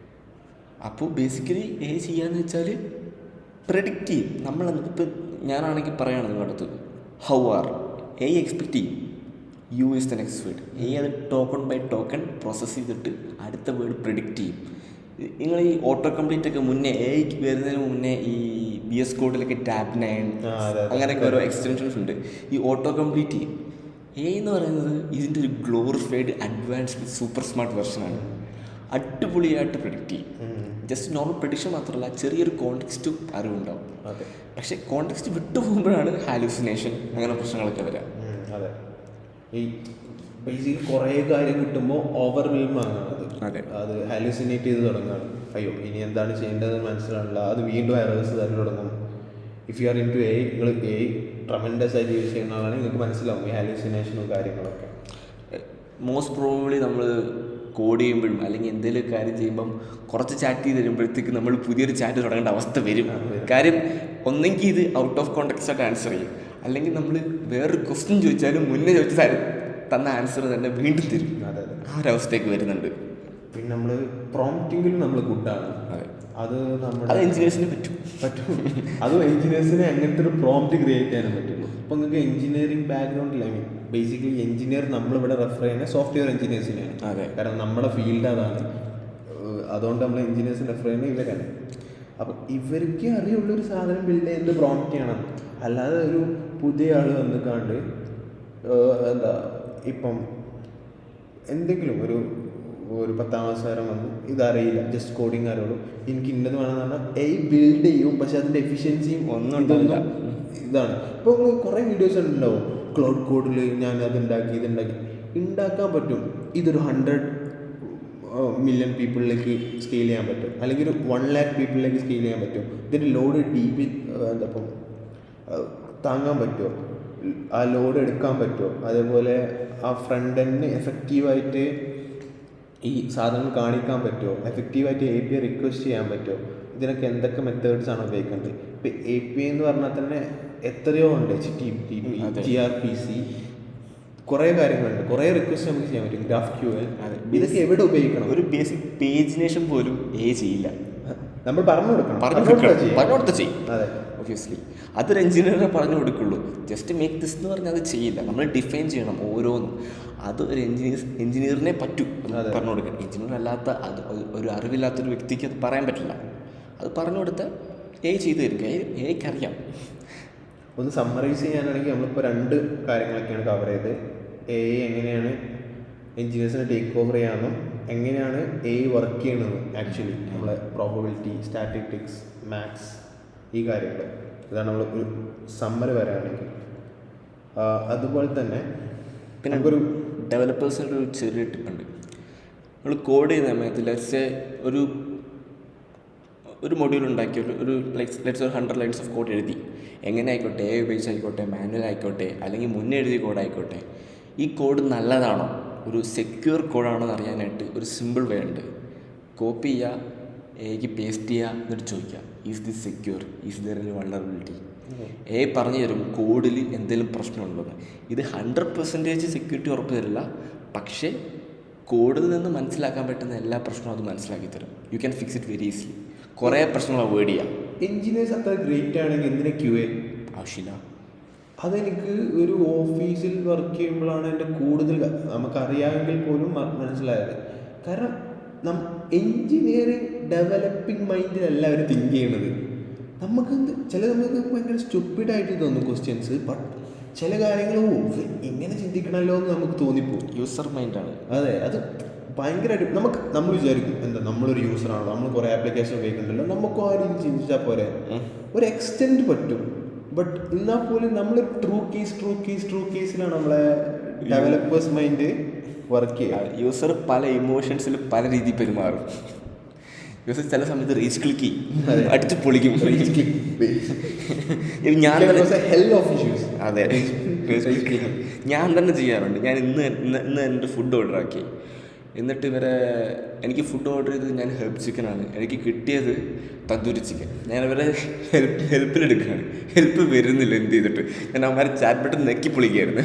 അപ്പോൾ ബേസിക്കലി ചെയ്യാന്ന് വെച്ചാൽ പ്രെഡിക്റ്റ് ചെയ്യും. ഇപ്പം ഞാനാണെങ്കിൽ പറയുകയാണ് നിങ്ങളുടെ അടുത്ത് ഹൗ ആർ എക്സ്പെക്റ്റ് ചെയ്യും you is the next word. അത് ടോക്കൺ ബൈ ടോക്കൺ പ്രോസസ്സ് ചെയ്തിട്ട് അടുത്ത വേർഡ് പ്രെഡിക്റ്റ് ചെയ്യും. നിങ്ങൾ ഈ ഓട്ടോ കംപ്ലീറ്റ് ഒക്കെ മുന്നേ വരുന്നതിന് മുന്നേ ഈ VS കോഡിലൊക്കെ ടാബ് 9 അങ്ങനെയൊക്കെ ഓരോ എക്സ്റ്റൻഷൻസ് ഉണ്ട്. ഈ ഓട്ടോ കംപ്ലീറ്റ് ചെയ്യും. എന്ന് പറയുന്നത് ഇതിൻ്റെ ഒരു ഗ്ലോറിഫൈഡ് അഡ്വാൻസ്ഡ് സൂപ്പർ സ്മാർട്ട് വെർഷനാണ്. അടിപൊളിയായിട്ട് പ്രെഡിക്റ്റ് ചെയ്യും. ജസ്റ്റ് നോർമൽ പ്രെഡിക്ഷൻ മാത്രമല്ല, ചെറിയൊരു കോണ്ടെക്സ്റ്റും അറിവുണ്ടാവും. പക്ഷേ കോണ്ടെക്സ്റ്റ് വിട്ടുപോകുമ്പോഴാണ് ഹാലൂസിനേഷൻ അങ്ങനെ പ്രശ്നങ്ങളൊക്കെ വരാം. അതെ, ഈ ബേസിക്കലി കുറേ കാര്യം കിട്ടുമ്പോൾ ഓവർവെൽം ആണ് അത് ഹാലൂസിനേറ്റ് ചെയ്ത് തുടങ്ങുകയാണ്. അയ്യോ ഇനി എന്താണ് ചെയ്യേണ്ടതെന്ന് മനസ്സിലാവില്ല. അത് വീണ്ടും എറേഴ്സ് തന്നെ തുടങ്ങും. If you are into നിങ്ങൾ ട്രമൻഡസ് ആയിട്ട് യൂസ് ചെയ്യുന്ന ആളാണെങ്കിൽ നിങ്ങൾക്ക് മനസ്സിലാവും ഈ ഹാലൂസിനേഷനും കാര്യങ്ങളൊക്കെ. മോസ്റ്റ് പ്രോബബ്ലി നമ്മൾ കോഡ് ചെയ്യുമ്പോഴും അല്ലെങ്കിൽ എന്തെങ്കിലും കാര്യം ചെയ്യുമ്പം കുറച്ച് ചാറ്റ് ചെയ്ത് തരുമ്പോഴത്തേക്ക് നമ്മൾ പുതിയൊരു ചാറ്റ് തുടങ്ങേണ്ട അവസ്ഥ വരും. കാര്യം ഒന്നെങ്കിൽ ഇത് ഔട്ട് ഓഫ് കോണ്ടെക്സ്റ്റ് ആയിട്ട് ആൻസർ ചെയ്യും, അല്ലെങ്കിൽ നമ്മൾ വേറൊരു ക്വസ്റ്റ്യൻ ചോദിച്ചാലും മുന്നേ ചോദിച്ചാൽ തന്ന ആൻസർ തന്നെ വീണ്ടും തരും. ആ ഒരവസ്ഥയ്ക്ക് വരുന്നുണ്ട്. പിന്നെ നമ്മൾ പ്രോംപ്റ്റിങ്ങിലും നമ്മൾ ഗുഡാണ്. അത് എഞ്ചിനീയേഴ്സിന് പറ്റും. അതും എഞ്ചിനീയേഴ്സിനെ അങ്ങനത്തെ ഒരു പ്രോംപ്റ്റ് ക്രിയേറ്റ് ചെയ്യാനും പറ്റുള്ളൂ. അപ്പോൾ നിങ്ങൾക്ക് എഞ്ചിനീയറിംഗ് ബാക്ക്ഗ്രൗണ്ടിൽ ബേസിക്കലി എഞ്ചിനീയർ നമ്മളിവിടെ റെഫർ ചെയ്യുന്നത് സോഫ്റ്റ്വെയർ എഞ്ചിനീയേഴ്സിനെയാണ്. കാരണം നമ്മുടെ ഫീൽഡ് അതാണ്. അതുകൊണ്ട് നമ്മൾ എഞ്ചിനീയേഴ്സിന് റെഫർ ചെയ്യുന്നത് ഇവരാണ്. അപ്പം ഇവർക്ക് അറിയുള്ളൊരു സാധനം ബിൽഡ് ചെയ്യുന്നത് പ്രോംപ്റ്റ് ചെയ്യണം. അല്ലാതെ ഒരു പുതിയ ആൾ വന്നിക്കാണ്ട് എന്താ ഇപ്പം എന്തെങ്കിലും ഒരു 10ാം ക്ലാസ്സുകാരൻ വന്ന് ഇതറിയില്ല, ജസ്റ്റ് കോഡിങ് അറിയുള്ളൂ, എനിക്ക് ഇന്നത് വേണമെന്ന് പറഞ്ഞാൽ ബിൽഡ് ചെയ്യും. പക്ഷെ അതിൻ്റെ എഫിഷ്യൻസിയും ഒന്നും ഇതാണ്. ഇപ്പോൾ കുറേ വീഡിയോസ് ഉണ്ടാവും ക്ലൗഡ് കോഡിൽ ഞാൻ ഇതുണ്ടാക്കി ഉണ്ടാക്കാൻ പറ്റും. ഇതൊരു 100 മില്യൺ പീപ്പിളിലേക്ക് സ്കെയിൽ ചെയ്യാൻ പറ്റും, അല്ലെങ്കിൽ ഒരു 1 lakh പീപ്പിളിലേക്ക് സ്കെയിൽ ചെയ്യാൻ പറ്റും. ഇതിൻ്റെ ലോഡ് DB എന്താപ്പം താങ്ങാൻ പറ്റുമോ, ആ ലോഡ് എടുക്കാൻ പറ്റുമോ, അതേപോലെ ആ ഫ്രണ്ട് എൻഡ് എഫക്റ്റീവായിട്ട് ഈ സാധനങ്ങൾ കാണിക്കാൻ പറ്റുമോ, എഫക്റ്റീവായിട്ട് API റിക്വസ്റ്റ് ചെയ്യാൻ പറ്റുമോ, ഇതിനൊക്കെ എന്തൊക്കെ മെത്തേഡ്സാണ് ഉപയോഗിക്കേണ്ടത്. ഇപ്പം API എന്ന് പറഞ്ഞാൽ തന്നെ എത്രയോ ഉണ്ട്. HTTP, gRPC, കുറേ കാര്യങ്ങളുണ്ട്. കുറേ റിക്വസ്റ്റ് നമുക്ക് ചെയ്യാൻ പറ്റും. GraphQL, ഇതൊക്കെ എവിടെ ഉപയോഗിക്കണം? ഒരു ബേസിക് പേജിനേഷൻ പോലും ചെയ്യില്ല. നമ്മൾ പറഞ്ഞു കൊടുത്ത ചെയ്യും. അതെ, ഒബ്വിയസ്ലി അതൊരു എഞ്ചിനീയറെ പറഞ്ഞു കൊടുക്കുള്ളൂ. ജസ്റ്റ് മേക്ക് ദിസ് എന്ന് പറഞ്ഞാൽ അത് ചെയ്യില്ല. നമ്മൾ ഡിഫൈൻ ചെയ്യണം ഓരോന്നും. അത് ഒരു എഞ്ചിനീയറിനെ പറ്റൂ പറഞ്ഞു കൊടുക്കണം. എഞ്ചിനീയർ അല്ലാത്ത അത് ഒരു അറിവില്ലാത്തൊരു വ്യക്തിക്ക് അത് പറയാൻ പറ്റില്ല. അത് പറഞ്ഞു കൊടുത്താൽ ചെയ്തു തരും. അറിയാം. ഒന്ന് സമ്മറൈസ് ചെയ്യാനാണെങ്കിൽ നമ്മളിപ്പോൾ 2 കാര്യങ്ങളൊക്കെയാണ് കവർ ചെയ്ത്. എങ്ങനെയാണ് എഞ്ചിനീയേഴ്സിനെ ടേക്ക് ഓവർ ചെയ്യാമെന്നും എങ്ങനെയാണ് വർക്ക് ചെയ്യണമെന്നും ആക്ച്വലി നമ്മളെ പ്രോബബിലിറ്റി, സ്റ്റാറ്റിസ്റ്റിക്സ്, മാത്സ്, ഈ കാര്യങ്ങൾ. ഇതാണ് നമ്മൾ ഒരു സമ്മറി വരാണെങ്കിൽ. അതുപോലെ തന്നെ പിന്നെ നമുക്കൊരു ഡെവലപ്പേഴ്സിൻ്റെ ഒരു ചെറിയ ടിപ്പുണ്ട്. നമ്മൾ കോഡ് ചെയ്യുന്ന സമയത്ത് ലെറ്റ്സ് ഒരു മൊഡ്യൂൾ ഉണ്ടാക്കി ഒരു 100 lines ഓഫ് കോഡ് എഴുതി. എങ്ങനെ ആയിക്കോട്ടെ, ഉപയോഗിച്ചായിക്കോട്ടെ, മാനുവൽ ആയിക്കോട്ടെ, അല്ലെങ്കിൽ മുന്നേ എഴുതിയ കോഡായിക്കോട്ടെ, ഈ കോഡ് നല്ലതാണോ, ഒരു സെക്യൂർ കോഡാണോ എന്ന് അറിയാനായിട്ട് ഒരു സിമ്പിൾ വേ ഉണ്ട്. കോപ്പി ചെയ്യുക, പേസ്റ്റ് ചെയ്യുക, എന്നിട്ട് ചോദിക്കുക is this secure, is there any vulnerability. പറഞ്ഞു തരും കോഡിൽ എന്തെങ്കിലും പ്രശ്നമുണ്ടെന്ന്. ഇത് 100% സെക്യൂരിറ്റി ഉറപ്പ് തരില്ല, പക്ഷേ കോഡിൽ നിന്ന് മനസ്സിലാക്കാൻ പറ്റുന്ന എല്ലാ പ്രശ്നവും അത് മനസ്സിലാക്കി തരും. You can fix it very easily. കുറേ പ്രശ്നങ്ങൾ അവോയ്ഡ് ചെയ്യാം. എൻജിനീയേഴ്സ് അത്ര ഗ്രേറ്റ് ആണെങ്കിൽ എന്തിനാ QA? ആവശ്യമില്ല. അതെനിക്ക് ഒരു ഓഫീസിൽ വർക്ക് ചെയ്യുമ്പോഴാണ് എൻ്റെ കൂടുതൽ നമുക്കറിയാമെങ്കിൽ പോലും മനസ്സിലായത്. കാരണം എൻജിനീയറിങ് ഡെവലപ്പിംഗ് മൈൻഡിലല്ല അവർ തിങ്ക് ചെയ്യണത്. നമുക്കെന്ത് ചില നമുക്ക് ഭയങ്കര സ്റ്റുപ്പിഡായിട്ട് തോന്നും ക്വസ്റ്റ്യൻസ്, ബട്ട് ചില കാര്യങ്ങൾ ഇങ്ങനെ ചിന്തിക്കണമല്ലോ എന്ന് നമുക്ക് തോന്നിപ്പോകും. യൂസർ മൈൻഡാണ്. അതെ, അത് ഭയങ്കരമായിട്ട് നമ്മൾ വിചാരിക്കും എന്താ നമ്മളൊരു യൂസറാണല്ലോ, നമ്മൾ കുറേ ആപ്ലിക്കേഷൻ ഉപയോഗിക്കുന്നുണ്ടല്ലോ, നമുക്കും ആ രീതി ചിന്തിച്ചാൽ പോരെ. ഒരു എക്സ്റ്റെൻഡ് പറ്റും, ബട്ട് എന്നാൽ പോലും നമ്മളൊരു ട്രൂ കേസിലാണ് നമ്മളെ ഡെവലപ്പേഴ്സ് മൈൻഡ് വർക്ക് ചെയ്യുക. യൂസർ പല ഇമോഷൻസിൽ പല രീതിയിൽ പെരുമാറും. യൂസർ ചില സമയത്ത് റീച്ച് ക്ലിക്ക് അടിച്ച് പൊളിക്കും. ഞാൻ അതെ ഞാൻ തന്നെ ചെയ്യാറുണ്ട്. ഞാൻ ഇന്ന് എൻ്റെ ഫുഡ് ഓർഡർ ആക്കി, എന്നിട്ട് എനിക്ക് ഫുഡ് ഓർഡർ ചെയ്തത് ഞാൻ ഹെർബ് ചിക്കനാണ്, എനിക്ക് കിട്ടിയത് തന്തൂരി ചിക്കൻ. ഞാൻ ഇവരെ ഹെൽപ്പിലെടുക്കുകയാണ്, ഹെൽപ്പ് വരുന്നില്ല. എന്ത് ചെയ്തിട്ട് ഞാൻ അവന്മാരെ ചാറ്റ് ബട്ടൺ നെക്കി പൊളിക്കായിരുന്നു,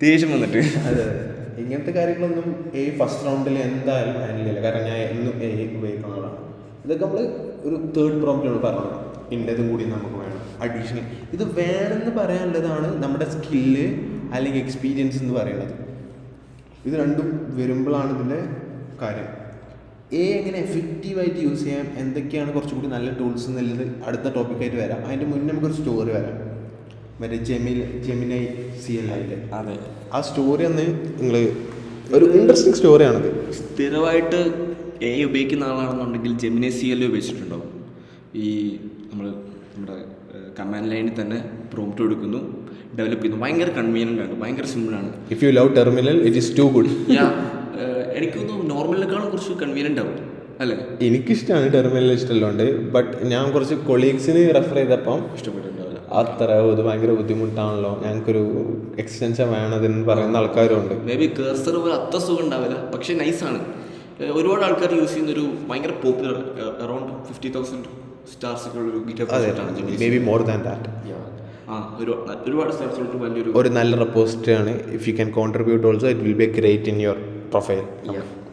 ദേഷ്യം വന്നിട്ട്. അതെ, ഇങ്ങനത്തെ കാര്യങ്ങളൊന്നും ഫസ്റ്റ് റൗണ്ടിൽ എന്തായാലും ഹാൻഡിൽ ചെയ്യില്ല. കാരണം ഞാൻ എന്നും ഉപയോഗിക്കുന്നതാണ്. ഇതൊക്കെ നമ്മൾ ഒരു തേർഡ് പ്രോബ്ലമാണ് പറഞ്ഞത്, ഇന്നതും കൂടി നമുക്ക് വേണം അഡീഷണൽ. ഇത് വേണമെന്ന് പറയാനുള്ളതാണ് നമ്മുടെ സ്കില്ല് അല്ലെങ്കിൽ എക്സ്പീരിയൻസ് എന്ന് പറയുന്നത്. ഇത് രണ്ടും വരുമ്പോഴാണ് ഇതിൻ്റെ കാര്യം. എങ്ങനെ എഫക്റ്റീവായിട്ട് യൂസ് ചെയ്യാം, എന്തൊക്കെയാണ് കുറച്ചുകൂടി നല്ല ടൂൾസ് എന്നുള്ളത് അടുത്ത ടോപ്പിക്കായിട്ട് വരാം. അതിൻ്റെ മുന്നേ നമുക്കൊരു സ്റ്റോറി വരാം, മറ്റേ ജെമിനൈ CLI. അതെ, ആ സ്റ്റോറി ഒന്ന് നിങ്ങൾ ഒരു ഇൻട്രസ്റ്റിംഗ് സ്റ്റോറിയാണത്. സ്ഥിരമായിട്ട് ഉപയോഗിക്കുന്ന ആളാണെന്നുണ്ടെങ്കിൽ ജെമിനൈ CLI ഉപയോഗിച്ചിട്ടുണ്ടോ? നമ്മുടെ കമാൻഡ് ലൈനിൽ തന്നെ പ്രോംപ്റ്റ് കൊടുക്കുന്നു, ഡെവലപ്പ് ചെയ്യുന്നു. ഭയങ്കര കൺവീനിയൻ്റ് ആണ്, ഭയങ്കര സിമ്പിളാണ്. If you love terminal it is too good. എനിക്കൊന്നും നോർമലിനേക്കാളും കുറച്ച് കൺവീനിയൻ്റ് ആവും അല്ലേ? എനിക്കിഷ്ടമാണ് ടെർമിനൽ, ഇഷ്ടമല്ലോണ്ട്. ബട്ട് ഞാൻ കുറച്ച് കൊളീഗ്സിന് റെഫർ ചെയ്തപ്പം ഇഷ്ടപ്പെട്ടിട്ടുണ്ടാവില്ല. അത്ര ഇത് ഭയങ്കര ബുദ്ധിമുട്ടാണല്ലോ, ഞങ്ങൾക്കൊരു എക്സ്റ്റൻഷൻ വേണതെന്ന് പറയുന്ന ആൾക്കാരുണ്ട്. മേ ബി കേഴ്സർ പോലെ അത്ര സുഖം ഉണ്ടാവില്ല, പക്ഷേ നൈസാണ്. ഒരുപാട് ആൾക്കാർ യൂസ് ചെയ്യുന്നൊരു ഭയങ്കര പോപ്പുലർ, അറൗണ്ട് 50,000 സ്റ്റാർസൊക്കെ ഉള്ളൊരു may be more than that. ഒരുപാട് സ്റ്റാർസ് വലിയൊരു ഒരു നല്ല റെപ്പോസിറ്ററി ആണ്. If you can contribute also it will B great in your profile.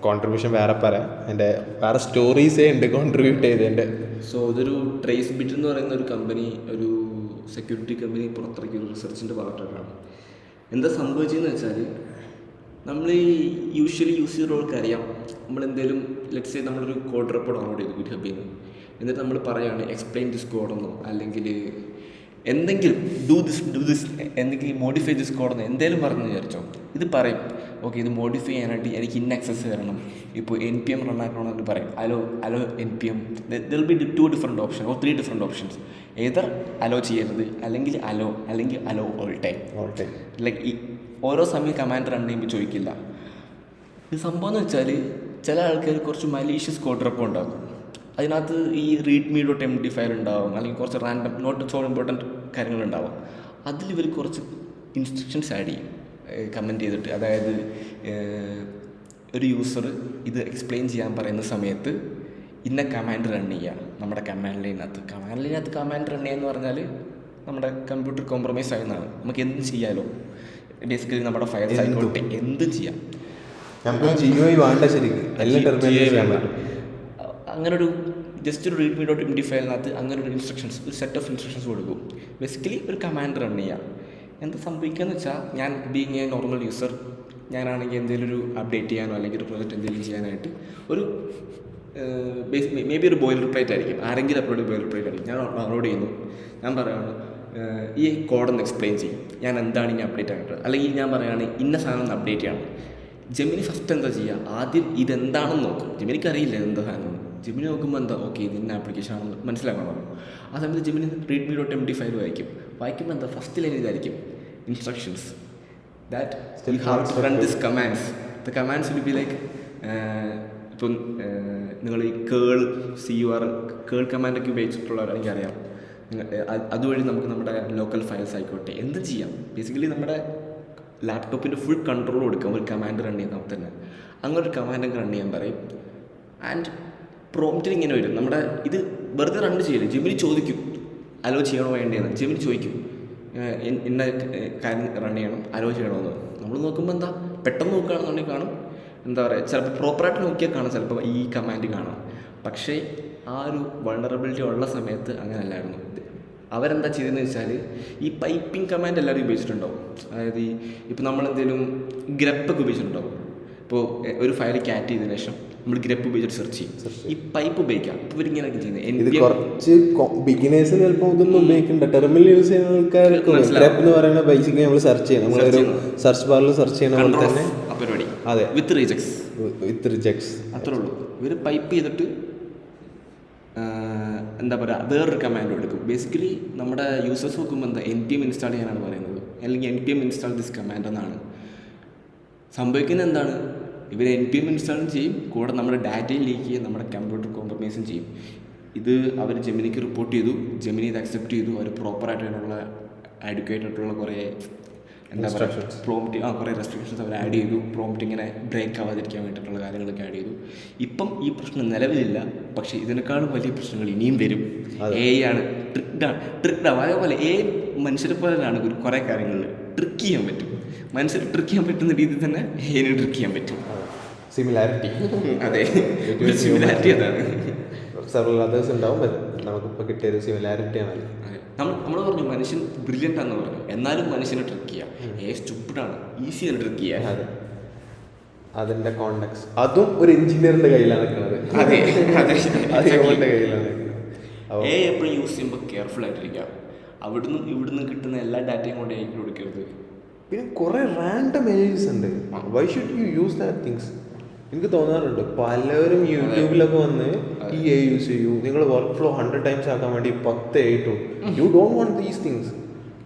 Contribution വേറെ പറയാം, എൻ്റെ വേറെ സ്റ്റോറീസേ ഉണ്ട് കോൺട്രിബ്യൂട്ട് ചെയ്തതിൻ്റെ. സോ ഇതൊരു ട്രേസ് ബിറ്റ് എന്ന് പറയുന്ന ഒരു കമ്പനി, ഒരു സെക്യൂരിറ്റി കമ്പനി പുറത്തിറക്കിയ ഒരു റിസർച്ചിൻ്റെ ഭാഗത്താണ്. എന്താ സംഭവിച്ചതെന്ന് വെച്ചാൽ, നമ്മൾ യൂഷ്വലി യൂസ് ചെയ്യുന്നവർക്ക് അറിയാം, നമ്മളെന്തെങ്കിലും ലെറ്റ്സ് സേ നമ്മളൊരു കോഡ് റിപ്പോർട്ട് ഡൗൺലോഡ് ചെയ്തു GitHub-ൽ നിന്ന്, എന്നിട്ട് നമ്മൾ പറയുകയാണ് എക്സ്പ്ലെയിൻ ദിസ് കോഡെന്നോ അല്ലെങ്കിൽ എന്തെങ്കിലും ഡു ദിസ് എന്തെങ്കിലും മോഡിഫൈ ദിസ് കോഡെന്നോ എന്തെങ്കിലും പറഞ്ഞു വിചാരിച്ചോ. ഇത് പറയും, ഓക്കെ ഇത് മോഡിഫൈ ചെയ്യാനായിട്ട് എനിക്ക് ഇന്ന ആക്സസ് തരണം. ഇപ്പോൾ NPM റൺ ആക്കണമെന്ന് പറയും, allow NPM. There'll be 2 different option or 3 different options. Either allow ചെയ്യരുത്, അല്ലെങ്കിൽ അലോ ഓൾ ടൈം. ലൈക്ക് ഈ ഓരോ സമയം കമാൻഡ് റൺ ചെയ്യുമ്പോൾ ചോദിക്കില്ല. ഇത് സംഭവം എന്ന് വെച്ചാൽ, ചില ആൾക്കാർ കുറച്ച് മലീഷ്യസ് കോഡ് റെപ്പോ ഉണ്ടാകും, അതിനകത്ത് ഈ readme.md ഫയൽ ഉണ്ടാവും, അല്ലെങ്കിൽ കുറച്ച് റാൻഡം നോട്ട് സോ ഇമ്പോർട്ടൻറ്റ് കാര്യങ്ങളുണ്ടാവും. അതിൽ ഇവർ കുറച്ച് ഇൻസ്ട്രക്ഷൻസ് ആഡ് ചെയ്യും കമൻറ്റ് ചെയ്തിട്ട്. അതായത് ഒരു യൂസർ ഇത് എക്സ്പ്ലെയിൻ ചെയ്യാൻ പറയുന്ന സമയത്ത് ഇന്ന കമാൻഡ് റൺ ചെയ്യുക നമ്മുടെ കമാൻഡ് ലൈനകത്ത്. കമാൻഡ് റൺ ചെയ്യുക എന്ന് പറഞ്ഞാൽ നമ്മുടെ കമ്പ്യൂട്ടർ കോംപ്രമൈസ് ആകുന്നതാണ്. നമുക്ക് എന്തും ചെയ്യാമല്ലോ, ബേസിക്കലി നമ്മുടെ ഫയൽസ് ആയിക്കോട്ടെ എന്തും ചെയ്യാം. അങ്ങനൊരു ജസ്റ്റ് ഒരു readme.md ഫയലിനകത്ത് അങ്ങനെ ഒരു ഇൻസ്ട്രക്ഷൻസ്, ഒരു സെറ്റ് ഓഫ് ഇൻസ്ട്രക്ഷൻസ് കൊടുക്കും. ബേസിക്കലി ഒരു കമാൻഡ് റൺ ചെയ്യാം. എന്താ സംഭവിക്കുകയെന്ന് വെച്ചാൽ, ഞാൻ ബീങ് എ നോർമൽ യൂസർ, ഞാനാണെങ്കിൽ എന്തെങ്കിലും ഒരു അപ്ഡേറ്റ് ചെയ്യാനോ അല്ലെങ്കിൽ ഒരു പ്രോജക്റ്റ് എന്തെങ്കിലും ചെയ്യാനായിട്ട് ഒരു മേ ബി ഒരു ബോയിലർ പ്ലേറ്റ് ആയിരിക്കും, ആരെങ്കിലും അപ്ലോഡ് ബോയിലർ പ്ലേറ്റ് ആയിരിക്കും. ഞാൻ ഡൗൺലോഡ് ചെയ്യുന്നു, ഞാൻ പറയുകയാണ് ഈ കോഡൊന്ന് എക്സ്പ്ലെയിൻ ചെയ്യും, ഞാൻ എന്താണ് ഇനി അപ്ഡേറ്റ് ആയിട്ട്, അല്ലെങ്കിൽ ഞാൻ പറയുകയാണ് ഇന്ന സാധനം ഒന്ന് അപ്ഡേറ്റ് ചെയ്യണം. ജെമിനി ഫസ്റ്റ് എന്താ ചെയ്യുക, ആദ്യം ഇതെന്താണെന്ന് നോക്കും. ജെമിനിക്ക് അറിയില്ല എന്താ സാധനം. ജെമിനി നോക്കുമ്പോൾ എന്താ, ഓക്കെ ഇത് ഇന്ന ആപ്ലിക്കേഷൻ ആണെന്ന് മനസ്സിലാക്കണം. ആ സമയത്ത് ജെമിനി readme.md ഫയൽ വായിക്കുമ്പോൾ എന്താ ഫസ്റ്റ് ലൈൻ ഇതായിരിക്കും, instructions that you have to run this commands. The commands will be like, ഇപ്പം നിങ്ങൾ ഈ കേൾ കമാൻഡൊക്കെ ഉപയോഗിച്ചിട്ടുള്ളവർ എനിക്കറിയാം. അതുവഴി നമുക്ക് നമ്മുടെ ലോക്കൽ ഫയൽസ് ആയിക്കോട്ടെ എന്തും ചെയ്യാം. ബേസിക്കലി നമ്മുടെ ലാപ്ടോപ്പിൻ്റെ ഫുൾ കൺട്രോൾ കൊടുക്കാം ഒരു കമാൻഡ് റൺ ചെയ്യുന്ന തന്നെ. അങ്ങനെ ഒരു കമാൻഡൊക്കെ റൺ ചെയ്യാൻ പറയും. ആൻഡ് പ്രോംപ്റ്റിൽ ഇങ്ങനെ വരും, നമ്മുടെ ഇത് വെറുതെ റൺ ചെയ്യില്ല. ജെമിനി ചോദിക്കും അലോ ചെയ്യണോ വേണ്ടതെന്ന്. ജെമിനി ചോദിക്കും ഇന്ന കാര്യം റൺ ചെയ്യണം, അലോ ചെയ്യണമെന്ന്. നമ്മൾ നോക്കുമ്പോൾ എന്താ, പെട്ടെന്ന് നോക്കുകയാണെന്നുണ്ടെങ്കിൽ കാണും എന്താ പറയുക, ചിലപ്പോൾ പ്രോപ്പറായിട്ട് നോക്കിയാൽ കാണാം, ചിലപ്പോൾ ഈ കമാൻഡ് കാണാം. പക്ഷേ ആ ഒരു വൾണറബിലിറ്റി ഉള്ള സമയത്ത് അങ്ങനെയല്ലായിരുന്നു. അവരെന്താ ചെയ്തതെന്ന് വെച്ചാൽ ഈ പൈപ്പിംഗ് കമാൻഡ് എല്ലാവരും ഉപയോഗിച്ചിട്ടുണ്ടാവും. അതായത് ഇപ്പോൾ നമ്മളെന്തെങ്കിലും ഗ്രപ്പൊക്കെ ഉപയോഗിച്ചിട്ടുണ്ടാവും. ഇപ്പോൾ ഒരു ഫയൽ ക്യാറ്റ് ചെയ്തതിനു ശേഷം നമ്മൾ ഗ്രപ്പ് ഉപയോഗിച്ചിട്ട് സെർച്ച് ചെയ്യും. ഈ പൈപ്പ് ഉപയോഗിക്കാം. ഇപ്പോൾ ഇവരിങ്ങനെയൊക്കെ ചെയ്യുന്നത്. ഇത് കുറച്ച് ബിഗിനേഴ്സിന് ചിലപ്പോൾ ഇതൊന്നും ഉപയോഗിക്കണ്ട. ടെർമിനൽ യൂസ് ചെയ്യുന്ന ആൾക്കാർക്ക് ഗ്രപ്പ് എന്ന് പറയുന്നത് ബേസിക്കലി നമ്മൾ സെർച്ച് ചെയ്യണം. നമ്മളൊരു സെർച്ച് ബാറിൽ സെർച്ച് ചെയ്യണ പോലെ തന്നെ പരിപാടി. അതെ, വിത്ത് റിജക്ട്സ് അത്രേ ഉള്ളൂ. ഇവർ പൈപ്പ് ചെയ്തിട്ട് എന്താ പറയുക, വേറൊരു കമാൻഡ് എടുക്കും. ബേസിക്കലി നമ്മുടെ യൂസേഴ്സ് നോക്കുമ്പോൾ എന്താ npm ഇൻസ്റ്റാൾ ചെയ്യാനാണ് പറയുന്നത്, അല്ലെങ്കിൽ npm ഇൻസ്റ്റാൾ ദിസ് കമാൻഡ് എന്നാണ്. സംഭവിക്കുന്നത് എന്താണ്, ഇവർ npm ഇൻസ്റ്റാൾ ചെയ്യും, കൂടെ നമ്മുടെ ഡാറ്റയും ലീക്ക് ചെയ്യും, നമ്മുടെ കമ്പ്യൂട്ടർ കോംപ്രമൈസും ചെയ്യും. ഇത് അവർ ജെമിനിക്ക് റിപ്പോർട്ട് ചെയ്തു. ജെമിനി ഇത് അക്സെപ്റ്റ് ചെയ്തു. അവർ പ്രോപ്പറായിട്ട് അതിനുള്ള അഡ്വക്കേറ്റ് ആയിട്ടുള്ള കുറേ എന്താ പറയുക പ്രോംപ്റ്റ് കുറേ റെസ്ട്രിക്ഷൻസ് അവർ ആഡ് ചെയ്തു. പ്രോംപ്റ്റ് ഇങ്ങനെ ബ്രേക്ക് ആവാതിരിക്കാൻ വേണ്ടിയിട്ടുള്ള കാര്യങ്ങളൊക്കെ ആഡ് ചെയ്തു. ഇപ്പം ഈ പ്രശ്നം നിലവിലില്ല, പക്ഷേ ഇതിനേക്കാളും വലിയ പ്രശ്നങ്ങൾ ഇനിയും വരും. AI ആണ് ട്രിക്ഡാണ്. അതേപോലെ AI മനുഷ്യരെ പോലെയാണ് കുറേ കാര്യങ്ങളിൽ ട്രിക്ക് ചെയ്യാൻ പറ്റും. മനുഷ്യർ ട്രിക്ക് ചെയ്യാൻ പറ്റുന്ന രീതിയിൽ തന്നെ AI ട്രിക്ക് ചെയ്യാൻ പറ്റും. സിമിലാരിറ്റി. അതെ, സിമിലാരിറ്റി അതാണ്. സെവറൽ അതേഴ്സ് ഉണ്ടാവും. നമുക്കിപ്പോൾ കിട്ടിയൊരു സിമിലാരിറ്റി ആണല്ലോ. നമ്മൾ പറഞ്ഞു മനുഷ്യൻ ബ്രില്യൻ്റ് ആണെന്ന് പറഞ്ഞു, എന്നാലും മനുഷ്യനെ ട്രിക്ക് ചെയ്യാം. സ്റ്റുപ്പിഡാണ്, ഈസിയാണ് ട്രിക്ക് ചെയ്യാൻ. അതെ, അതിൻ്റെ കോണ്ടാക്ട്സ് അതും ഒരു എഞ്ചിനീയറിൻ്റെ കയ്യിലാണ് നിൽക്കുന്നത്. അതെ, അതുകൊണ്ട് കയ്യിലാണ് നിൽക്കുന്നത്. എപ്പോഴും യൂസ് ചെയ്യുമ്പോൾ കെയർഫുൾ ആയിട്ടിരിക്കാം. ഇവിടുന്ന് കിട്ടുന്ന എല്ലാ ഡാറ്റയും കൊണ്ട് AI കൊടുക്കരുത്. പിന്നെ കുറേ റാൻഡം AIs ഉണ്ട്. Why should you use that things? എനിക്ക് തോന്നാറുണ്ട് പലരും യൂട്യൂബിലൊക്കെ വന്ന് ഈ AI യൂസ് ചെയ്യൂ, നിങ്ങൾ വർക്ക് ഫ്ലോ 100 times ആക്കാൻ വേണ്ടി 10 AI tool. You don't want these things.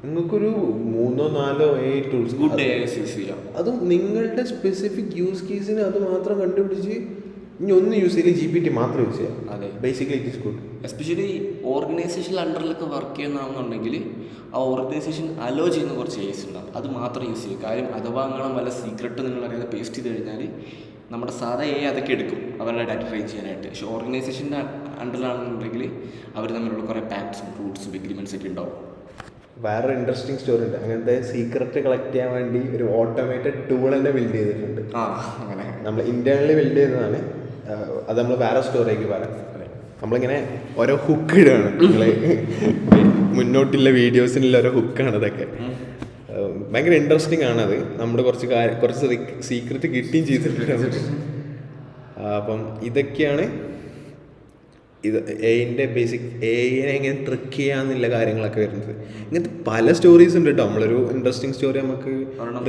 നിങ്ങൾക്കൊരു 3-4 AI tools, good AIs use ചെയ്യാം. അതും നിങ്ങളുടെ സ്പെസിഫിക് യൂസ് കേസിന് അത് മാത്രം കണ്ടുപിടിച്ച് ഇനി ഒന്ന് യൂസ് ചെയ്യില്ല, GPT മാത്രം യൂസ് ചെയ്യാം. അതെ, basically it is good. Especially organization അണ്ടറിലൊക്കെ വർക്ക് ചെയ്യുന്നതാണെന്നുണ്ടെങ്കിൽ ആ ഓർഗനൈസേഷൻ അലോ ചെയ്യുന്ന കുറച്ച് AIs ഉണ്ടാകും. അത് മാത്രം യൂസ് ചെയ്യും. കാര്യം അഥവാ അങ്ങനെ വല്ല സീക്രട്ട് നിങ്ങൾ അറിയാതെ പേസ്റ്റ് ചെയ്ത് കഴിഞ്ഞാൽ നമ്മുടെ സാധാ AI അതൊക്കെ എടുക്കും അവരുടെ ഡാറ്റ ട്രെയിൻ ചെയ്യാനായിട്ട്. പക്ഷേ ഓർഗനൈസേഷൻ്റെ അണ്ടറിലാണെന്നുണ്ടെങ്കിൽ അവർ തമ്മിലുള്ള കുറേ പാക്ട്സും റൂൾസും എഗ്രിമെൻറ്റ്സ് ഒക്കെ ഉണ്ടാവും. വേറെ ഇൻട്രസ്റ്റിംഗ് സ്റ്റോറി ഉണ്ട്. അങ്ങനത്തെ സീക്രട്ട് കളക്ട് ചെയ്യാൻ വേണ്ടി ഒരു ഓട്ടോമേറ്റഡ് ടൂൾ തന്നെ ബിൽഡ് ചെയ്തിട്ടുണ്ട്. അങ്ങനെ നമ്മൾ ഇന്റേണലി ബിൽഡ് ചെയ്തതാണ്. അത് നമ്മൾ വേറെ സ്റ്റോറിലേക്ക് പറയാം. നമ്മളിങ്ങനെ ഓരോ ഹുക്ക് ഇടുകയാണ്. നിങ്ങൾ മുന്നോട്ടുള്ള വീഡിയോസിനുള്ള ഓരോ ഹുക്കാണ് അതൊക്കെ. ഭയങ്കര ഇൻട്രസ്റ്റിംഗ് ആണത്. നമ്മൾ കുറച്ച് സീക്രട്ട് കിട്ടുകയും ചെയ്തിട്ടുണ്ട്. അപ്പം ഇതൊക്കെയാണ് AI ബേസിക് AIനെ എങ്ങനെ ട്രിക്ക് ചെയ്യാന്നുള്ള കാര്യങ്ങളൊക്കെ വരുന്നത്. ഇങ്ങനത്തെ പല സ്റ്റോറീസ് ഉണ്ട് കേട്ടോ. നമ്മളൊരു ഇൻട്രസ്റ്റിംഗ് സ്റ്റോറി നമുക്ക്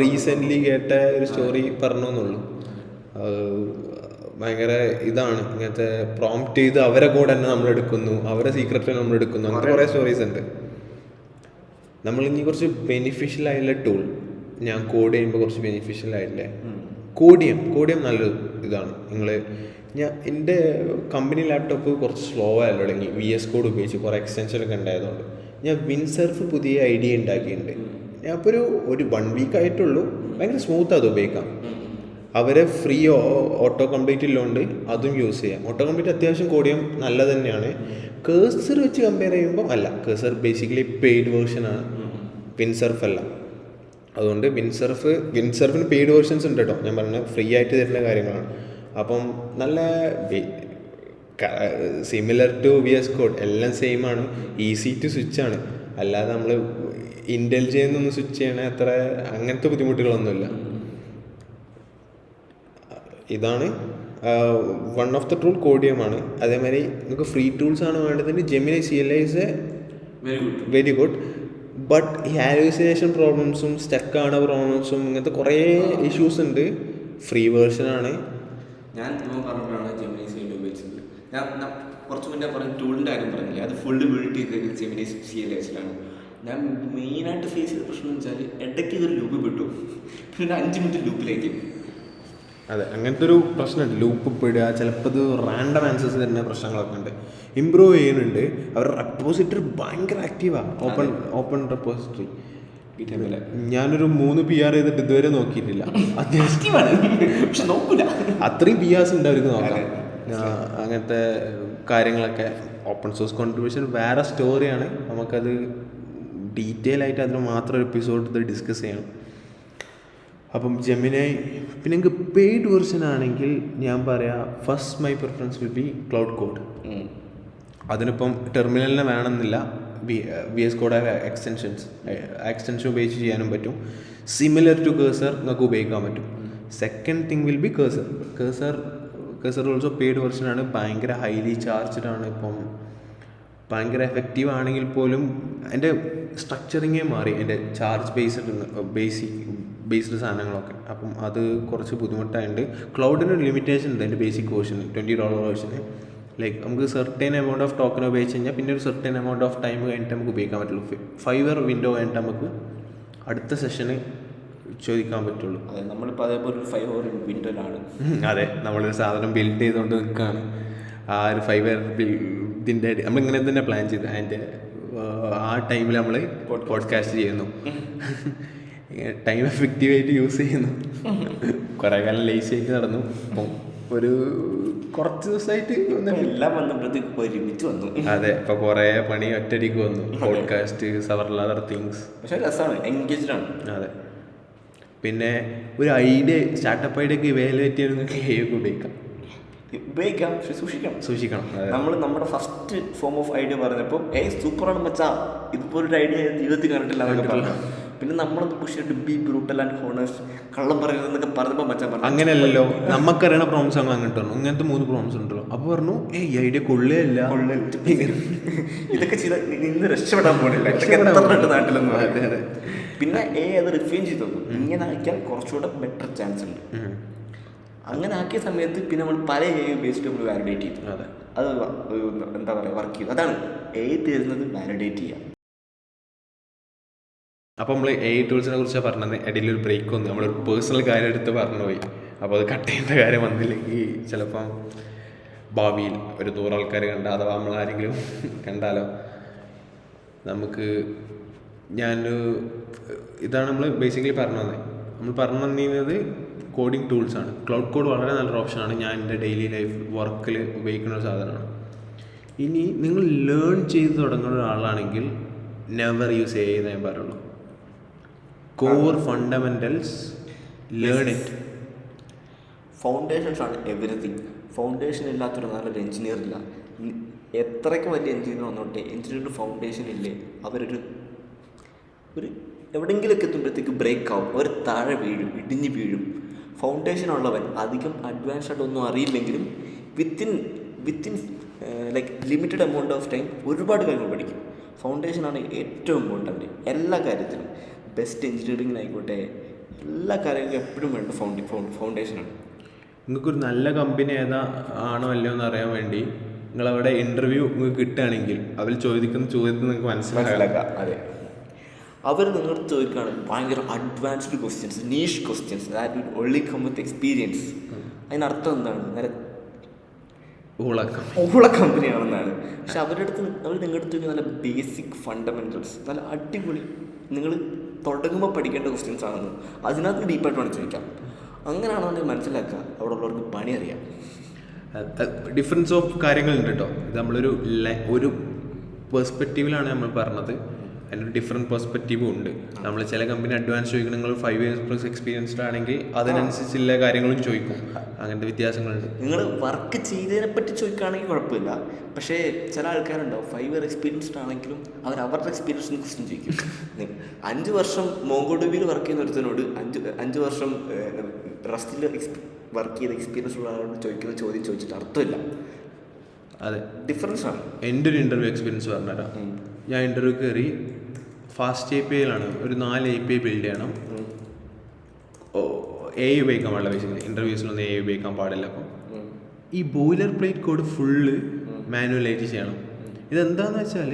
റീസെൻ്റ്ലി കേട്ട ഒരു സ്റ്റോറി പറഞ്ഞു എന്നുള്ളൂ. ഭയങ്കര ഇതാണ്. ഇങ്ങനത്തെ പ്രോംപ്റ്റ് ചെയ്ത് അവരെ കൂടെ തന്നെ നമ്മൾ എടുക്കുന്നു, അവരെ സീക്രട്ട് നമ്മൾ എടുക്കുന്നു. അങ്ങനത്തെ കുറേ സ്റ്റോറീസ് ഉണ്ട്. നമ്മളിനി കുറച്ച് ബെനിഫിഷ്യൽ ആയിട്ടുള്ള ടൂൾ, ഞാൻ കോഡ് ചെയ്യുമ്പോൾ കുറച്ച് ബെനിഫിഷ്യൽ ആയിട്ടില്ലേ, കോഡിയം നല്ലൊരു ഇതാണ്. എൻ്റെ കമ്പനി ലാപ്ടോപ്പ് കുറച്ച് സ്ലോ ആയല്ലോ തുടങ്ങി. VS കോഡ് ഉപയോഗിച്ച് കുറേ എക്സ്റ്റൻഷനൊക്കെ ഉണ്ടായതുകൊണ്ട് ഞാൻ വിൻസർഫ് പുതിയ ഐഡിയ ഉണ്ടാക്കിയിട്ടുണ്ട്. ഞാൻ ഇപ്പോൾ ഒരു 1 വീക്ക് ആയിട്ടുള്ളൂ. ഭയങ്കര സ്മൂത്ത് അത് ഉപയോഗിക്കാം. അവരെ ഫ്രീ ഓട്ടോ കംപ്ലീറ്റ് ഉള്ളതുകൊണ്ട് അതും യൂസ് ചെയ്യാം. ഓട്ടോ കംപ്ലീറ്റ് അത്യാവശ്യം കോഡിയം നല്ലത് തന്നെയാണ്. കേഴ്സർ വെച്ച് കമ്പയർ ചെയ്യുമ്പോൾ അല്ല, കേഴ്സർ ബേസിക്കലി പെയ്ഡ് വേർഷനാണ്, വിൻസർഫ് അല്ല. അതുകൊണ്ട് വിൻസർഫിന് പെയ്ഡ് വേർഷൻസ് ഉണ്ട് കേട്ടോ. ഞാൻ പറഞ്ഞത് ഫ്രീ ആയിട്ട് തരുന്ന കാര്യങ്ങളാണ്. അപ്പം നല്ല സിമിലർ ടു VS കോഡ്, എല്ലാം സെയിം ആണ്. ഈസി ടു സ്വിച്ച് ആണ്. അല്ലാതെ നമ്മൾ ഇൻ്റലിജൻസ് ഒന്നും സ്വിച്ച് ചെയ്യണ അത്ര അങ്ങനത്തെ ബുദ്ധിമുട്ടുകളൊന്നുമില്ല. ഇതാണ് വൺ ഓഫ് ദ ടൂൾ. കോഡിയമാണ്. അതേമാതിരി നിങ്ങൾക്ക് ഫ്രീ ടൂൾസ് ആണ് വേണ്ടതെങ്കിൽ Gemini CLI is very good. But ഈ ഹാലുസിനേഷൻ പ്രോബ്ലംസും സ്റ്റക്കാണ് പ്രോബ്ലംസും ഇങ്ങനത്തെ കുറേ ഇഷ്യൂസ് ഉണ്ട്. ഫ്രീ വേർഷനാണ്. ഞാൻ പറഞ്ഞപ്പോഴാണ് ജെമിനി CLI ഉപയോഗിച്ചത്. ഞാൻ കുറച്ച് മുന്നേ പറഞ്ഞ ടൂളിൻ്റെ കാര്യം പറഞ്ഞില്ലേ, അത് ഫുള്ള് ബിൽഡ് ചെയ്തത് ജെമിനി CLI-ലാണ്. ഞാൻ മെയിനായിട്ട് ഫേസ് ചെയ്ത പ്രശ്നം എന്ന് വെച്ചാൽ ഇടയ്ക്ക് ഇതൊരു ലൂപ്പ് വിട്ടു, പിന്നെ 5 മിനിറ്റ് ലൂപ്പിലേക്ക്. അതെ, അങ്ങനത്തെ ഒരു പ്രശ്നമുണ്ട്. ലൂപ്പ് പെടുക, ചിലപ്പോൾ ഇത് റാൻഡം ആൻസേഴ്സ് തരുന്ന പ്രശ്നങ്ങളൊക്കെ ഉണ്ട്. ഇമ്പ്രൂവ് ചെയ്യുന്നുണ്ട്. അവരുടെ റെപ്പോസിറ്ററി ഭയങ്കര ആക്റ്റീവാണ്. Open repository. ഞാനൊരു 3 PR ചെയ്തിട്ട് ഇതുവരെ നോക്കിയിട്ടില്ല. അത്രയും PRs ഉണ്ട് അവർക്ക് നോക്കാം. അങ്ങനത്തെ കാര്യങ്ങളൊക്കെ ഓപ്പൺ സോഴ്സ് കോൺട്രിബ്യൂഷൻ വേറെ സ്റ്റോറിയാണ്. നമുക്കത് ഡീറ്റെയിൽ ആയിട്ട് അതിന് മാത്രം ഒരു എപ്പിസോഡ് ഡിസ്കസ് ചെയ്യണം. അപ്പം ജെമിനൈ പിന്നെ എനിക്ക് പെയ്ഡ് വെർഷൻ ആണെങ്കിൽ ഞാൻ പറയാം first my preference will be cloud code. അതിനിപ്പം ടെർമിനലിനെ വേണമെന്നില്ല, VS കോഡ് എക്സ്റ്റൻഷൻ ഉപയോഗിച്ച് ചെയ്യാനും പറ്റും. സിമിലർ ടു കേസർ നിങ്ങൾക്ക് ഉപയോഗിക്കാൻ പറ്റും. Second thing will be Cursor also paid വെർഷനാണ്. ഭയങ്കര ഹൈലി ചാർജ്ഡ് ആണ്. ഇപ്പം ഭയങ്കര എഫക്റ്റീവ് ആണെങ്കിൽ പോലും എൻ്റെ സ്ട്രക്ചറിങ്ങേ മാറി, എൻ്റെ ചാർജ് ബേസ്ഡ് സാധനങ്ങളൊക്കെ. അപ്പം അത് കുറച്ച് ബുദ്ധിമുട്ടായിട്ടുണ്ട്. ക്ലൗഡിന് ലിമിറ്റേഷൻ ഉണ്ട് എൻ്റെ ബേസിക് വേർഷന്, $20 വേർഷന്. ലൈക്ക് നമുക്ക് സെർട്ടൈൻ എമൗണ്ട് ഓഫ് ടോക്കൺ ഉപയോഗിച്ച് കഴിഞ്ഞാൽ പിന്നെ ഒരു സെർട്ടൈൻ എമൗണ്ട് ഓഫ് ടൈം കഴിഞ്ഞിട്ട് നമുക്ക് ഉപയോഗിക്കാൻ പറ്റുള്ളൂ. 5 hour വിൻഡോ കഴിഞ്ഞിട്ട് നമുക്ക് അടുത്ത സെഷന് ചോദിക്കാൻ പറ്റുള്ളൂ. അതെ, നമ്മളിപ്പോൾ അതേപോലെ ഒരു 5 hour വിൻഡോയിലാണ്. അതെ, നമ്മളൊരു സാധനം ബിൽഡ് ചെയ്തുകൊണ്ട് നിൽക്കുകയാണ്. ആ ഒരു 5 hour ഇതിൻ്റെ നമ്മളിങ്ങനെ തന്നെ പ്ലാൻ ചെയ്ത് അതിൻ്റെ ആ ടൈമിൽ നമ്മൾ പോഡ്കാസ്റ്റ് ചെയ്യുന്നു. ടൈം എഫക്റ്റീവായിട്ട് യൂസ് ചെയ്യുന്നു. കുറേ കാലം ലേസി ആയിട്ട് നടന്നു. അപ്പം ഒരു കുറച്ച് ദിവസമായിട്ട് എല്ലാം വന്നപ്പോഴത്തേക്ക് ഒരുമിച്ച് വന്നു. അതെ, ഇപ്പോൾ കുറേ പണി ഒറ്റയടിക്ക് വന്നു. Podcast, several other things. പക്ഷേ രസമാണ്, എൻഗേജ്ഡ് ആണ്. അതെ, പിന്നെ ഒരു ഐഡിയ, സ്റ്റാർട്ടപ്പ് ഐഡിയ ഒക്കെ ഇവാലുവേറ്റ് ചെയ്യാൻ നിങ്ങൾക്ക് ഉപയോഗിക്കാം, പക്ഷെ സൂക്ഷിക്കണം. നമ്മൾ നമ്മുടെ ഫസ്റ്റ് ഫോം ഓഫ് ഐഡിയ പറഞ്ഞപ്പോൾ സൂപ്പറാണ് മച്ചാ, ഇതുപോലൊരു ഐഡിയ ജീവിതത്തിൽ കണ്ടിട്ടില്ല എന്നൊക്കെ പറഞ്ഞു. പിന്നെ നമ്മളൊന്ന് പുഷ് ചെയ്തിട്ട് ബി ബ്രൂട്ടൽ ആൻഡ് ഹോണസ്റ്റ്, കള്ളം പറയുന്നതൊക്കെ പറഞ്ഞപ്പോൾ മച്ചാൻ പറഞ്ഞു അങ്ങനെയല്ലല്ലോ, നമുക്കറിയണ പ്രോംസ് ഞങ്ങൾ അങ്ങോട്ട് പറഞ്ഞു. ഇങ്ങനത്തെ 3 പ്രോംസ് ഉണ്ടല്ലോ. അപ്പോൾ പറഞ്ഞു ഈ ഐഡിയ കൊള്ളില്ല, ഇതൊക്കെ ചെയ്ത നിന്ന് രക്ഷപ്പെടാൻ പോണില്ല നാട്ടിലൊന്നും. അതെ. പിന്നെ അത് റിഫൈൻ ചെയ്തു, ഇങ്ങനെ ആക്കിയാൽ കുറച്ചുകൂടെ ബെറ്റർ ചാൻസ് ഉണ്ട്. അങ്ങനെ ആക്കിയ സമയത്ത് പിന്നെ നമ്മൾ പല ബേസ്ഡ് നമ്മൾ വാലിഡേറ്റ് ചെയ്തു. അത് എന്താ പറയുക, വർക്ക് ചെയ്തു. അതാണ് തരുന്നത്, വാലിഡേറ്റ് ചെയ്യുക. അപ്പോൾ നമ്മൾ ടൂൾസിനെ കുറിച്ച് പറഞ്ഞത് ഇടയിലൊരു ബ്രേക്ക് വന്നു, നമ്മളൊരു പേഴ്സണൽ കാര്യം എടുത്ത് പറഞ്ഞു പോയി. അപ്പോൾ അത് കട്ട് ചെയ്യേണ്ട കാര്യം വന്നില്ലെങ്കിൽ ചിലപ്പം ഭാവിയിൽ ഒരു 100 ആൾക്കാർ കണ്ട, അഥവാ നമ്മളാരെങ്കിലും കണ്ടാലോ, നമുക്ക് ഇതാണ് നമ്മൾ ബേസിക്കലി പറഞ്ഞു തന്നെ. നമ്മൾ പറഞ്ഞു തന്നിരുന്നത് കോഡിങ് ടൂൾസാണ്. ക്ലൗഡ് കോഡ് വളരെ നല്ലൊരു ഓപ്ഷനാണ്. ഞാൻ എൻ്റെ ഡെയിലി ലൈഫ് വർക്കിൽ ഉപയോഗിക്കുന്ന ഒരു സാധനമാണ്. ഇനി നിങ്ങൾ ലേൺ ചെയ്ത് തുടങ്ങുന്ന ഒരാളാണെങ്കിൽ നെവർ യൂസ് ചെയ്യുന്നേ ഞാൻ പറയുള്ളൂ. Core fundamentals, learn it. Foundations ആണ് എവരിത്തിങ്. ഫൗണ്ടേഷൻ ഇല്ലാത്തൊരു നല്ലൊരു എഞ്ചിനീയർ ഇല്ല. എത്രയ്ക്ക് വലിയ എഞ്ചിനീയർ വന്നോട്ടെ, എഞ്ചിനീയറിൻ്റെ ഫൗണ്ടേഷൻ ഇല്ലേ, അവരൊരു എവിടെയെങ്കിലുമൊക്കെ എത്തുമ്പോഴത്തേക്ക് ബ്രേക്ക് ആവും, അവർ താഴെ വീഴും, ഇടിഞ്ഞ് വീഴും. ഫൗണ്ടേഷൻ ഉള്ളവൻ അധികം അഡ്വാൻസ്ഡ് ഒന്നും അറിയില്ലെങ്കിലും within like limited amount of time ഒരുപാട് കാര്യങ്ങൾ പഠിക്കും. ഫൗണ്ടേഷനാണ് ഏറ്റവും ഇമ്പോർട്ടൻറ്റ് എല്ലാ കാര്യത്തിലും. ബെസ്റ്റ് എഞ്ചിനീയറിങ്ങിനായിക്കോട്ടെ, എല്ലാ കാര്യങ്ങളും എപ്പോഴും വേണ്ട ഫൗണ്ടേഷനാണ്. നിങ്ങൾക്കൊരു നല്ല കമ്പനി ആണോ അല്ലയോ എന്ന് അറിയാൻ വേണ്ടി നിങ്ങളവിടെ ഇൻ്റർവ്യൂ നിങ്ങൾക്ക് കിട്ടുകയാണെങ്കിൽ അവർ ചോദിക്കുന്ന ചോദ്യത്തിൽ നിങ്ങൾക്ക് മനസ്സിലാക്കാം. അതെ, അവർ നിങ്ങൾ ചോദിക്കുകയാണ് ഭയങ്കര advanced questions, niche questions that will only come with experience. അതിനർത്ഥം എന്താണ്? നേരെ ഊള കമ്പനിയാണെന്നാണ്. പക്ഷെ അവർ നിങ്ങളുടെ അടുത്ത് നല്ല ബേസിക് ഫണ്ടമെൻ്റൽസ്, നല്ല അടിപൊളി, നിങ്ങൾ തുടങ്ങുമ്പോൾ പഠിക്കേണ്ട ക്വസ്റ്റ്യൻസ് ആണെന്ന് അതിനകത്ത് ഡീപ്പായിട്ട് വേണം ചോദിക്കാം. അങ്ങനെയാണെന്നുണ്ടെങ്കിൽ മനസ്സിലാക്കുക, അവിടെ ഉള്ളവർക്ക് പണി അറിയാം. ഡിഫറൻസ് ഓഫ് കാര്യങ്ങളുണ്ട് കേട്ടോ. ഇത് നമ്മളൊരു പെർസ്പെക്റ്റീവിലാണ് നമ്മൾ പറഞ്ഞത്. അതിനൊരു ഡിഫറെൻറ്റ് പെർസ്പെക്റ്റീവും ഉണ്ട്. നമ്മൾ ചില കമ്പനി അഡ്വാൻസ് ചോദിക്കണം, നിങ്ങൾ 5 years പ്ലസ് എക്സ്പീരിയൻസ്ഡ് ആണെങ്കിൽ അതിനനുസരിച്ചുള്ള കാര്യങ്ങളും ചോദിക്കും. അങ്ങനത്തെ വ്യത്യാസങ്ങളുണ്ട്. നിങ്ങൾ വർക്ക് ചെയ്തതിനെ പറ്റി ചോദിക്കുകയാണെങ്കിൽ കുഴപ്പമില്ല. പക്ഷേ ചില ആൾക്കാരുണ്ടാവും 5 year എക്സ്പീരിയൻസ്ഡ് ആണെങ്കിലും അവരുടെ എക്സ്പീരിയൻസിന് ക്വസ്റ്റ്യൻ ചോദിക്കും. 5 വർഷം മോങ്കോഡിബിയിൽ വർക്ക് ചെയ്യുന്ന ഒരുത്തനോട് 5 വർഷം റസ്റ്റിൽ വർക്ക് ചെയ്ത എക്സ്പീരിയൻസ് ഉള്ള ആളോട് ചോദിക്കുന്ന ചോദ്യം ചോദിച്ചിട്ട് അർത്ഥമില്ല. അതെ, ഡിഫറൻസ് ആണ്. എൻ്റെ ഒരു ഇൻ്റർവ്യൂ എക്സ്പീരിയൻസ് പറഞ്ഞുതരാം. ഞാൻ ഇൻ്റർവ്യൂ കയറി ഫാസ്റ്റ് APIയിലാണ് ഒരു 4 API ബിൽഡ് ചെയ്യണം. AI ഉപയോഗിക്കാൻ പാടില്ല. ബേസിക്കലി ഇൻ്റർവ്യൂസിലൊന്നും AI ഉപയോഗിക്കാൻ പാടില്ല. അപ്പം ഈ ബോയിലർ പ്ലേറ്റ് കോഡ് ഫുള്ള് മാനുവലായിട്ട് ചെയ്യണം. ഇതെന്താണെന്ന് വെച്ചാൽ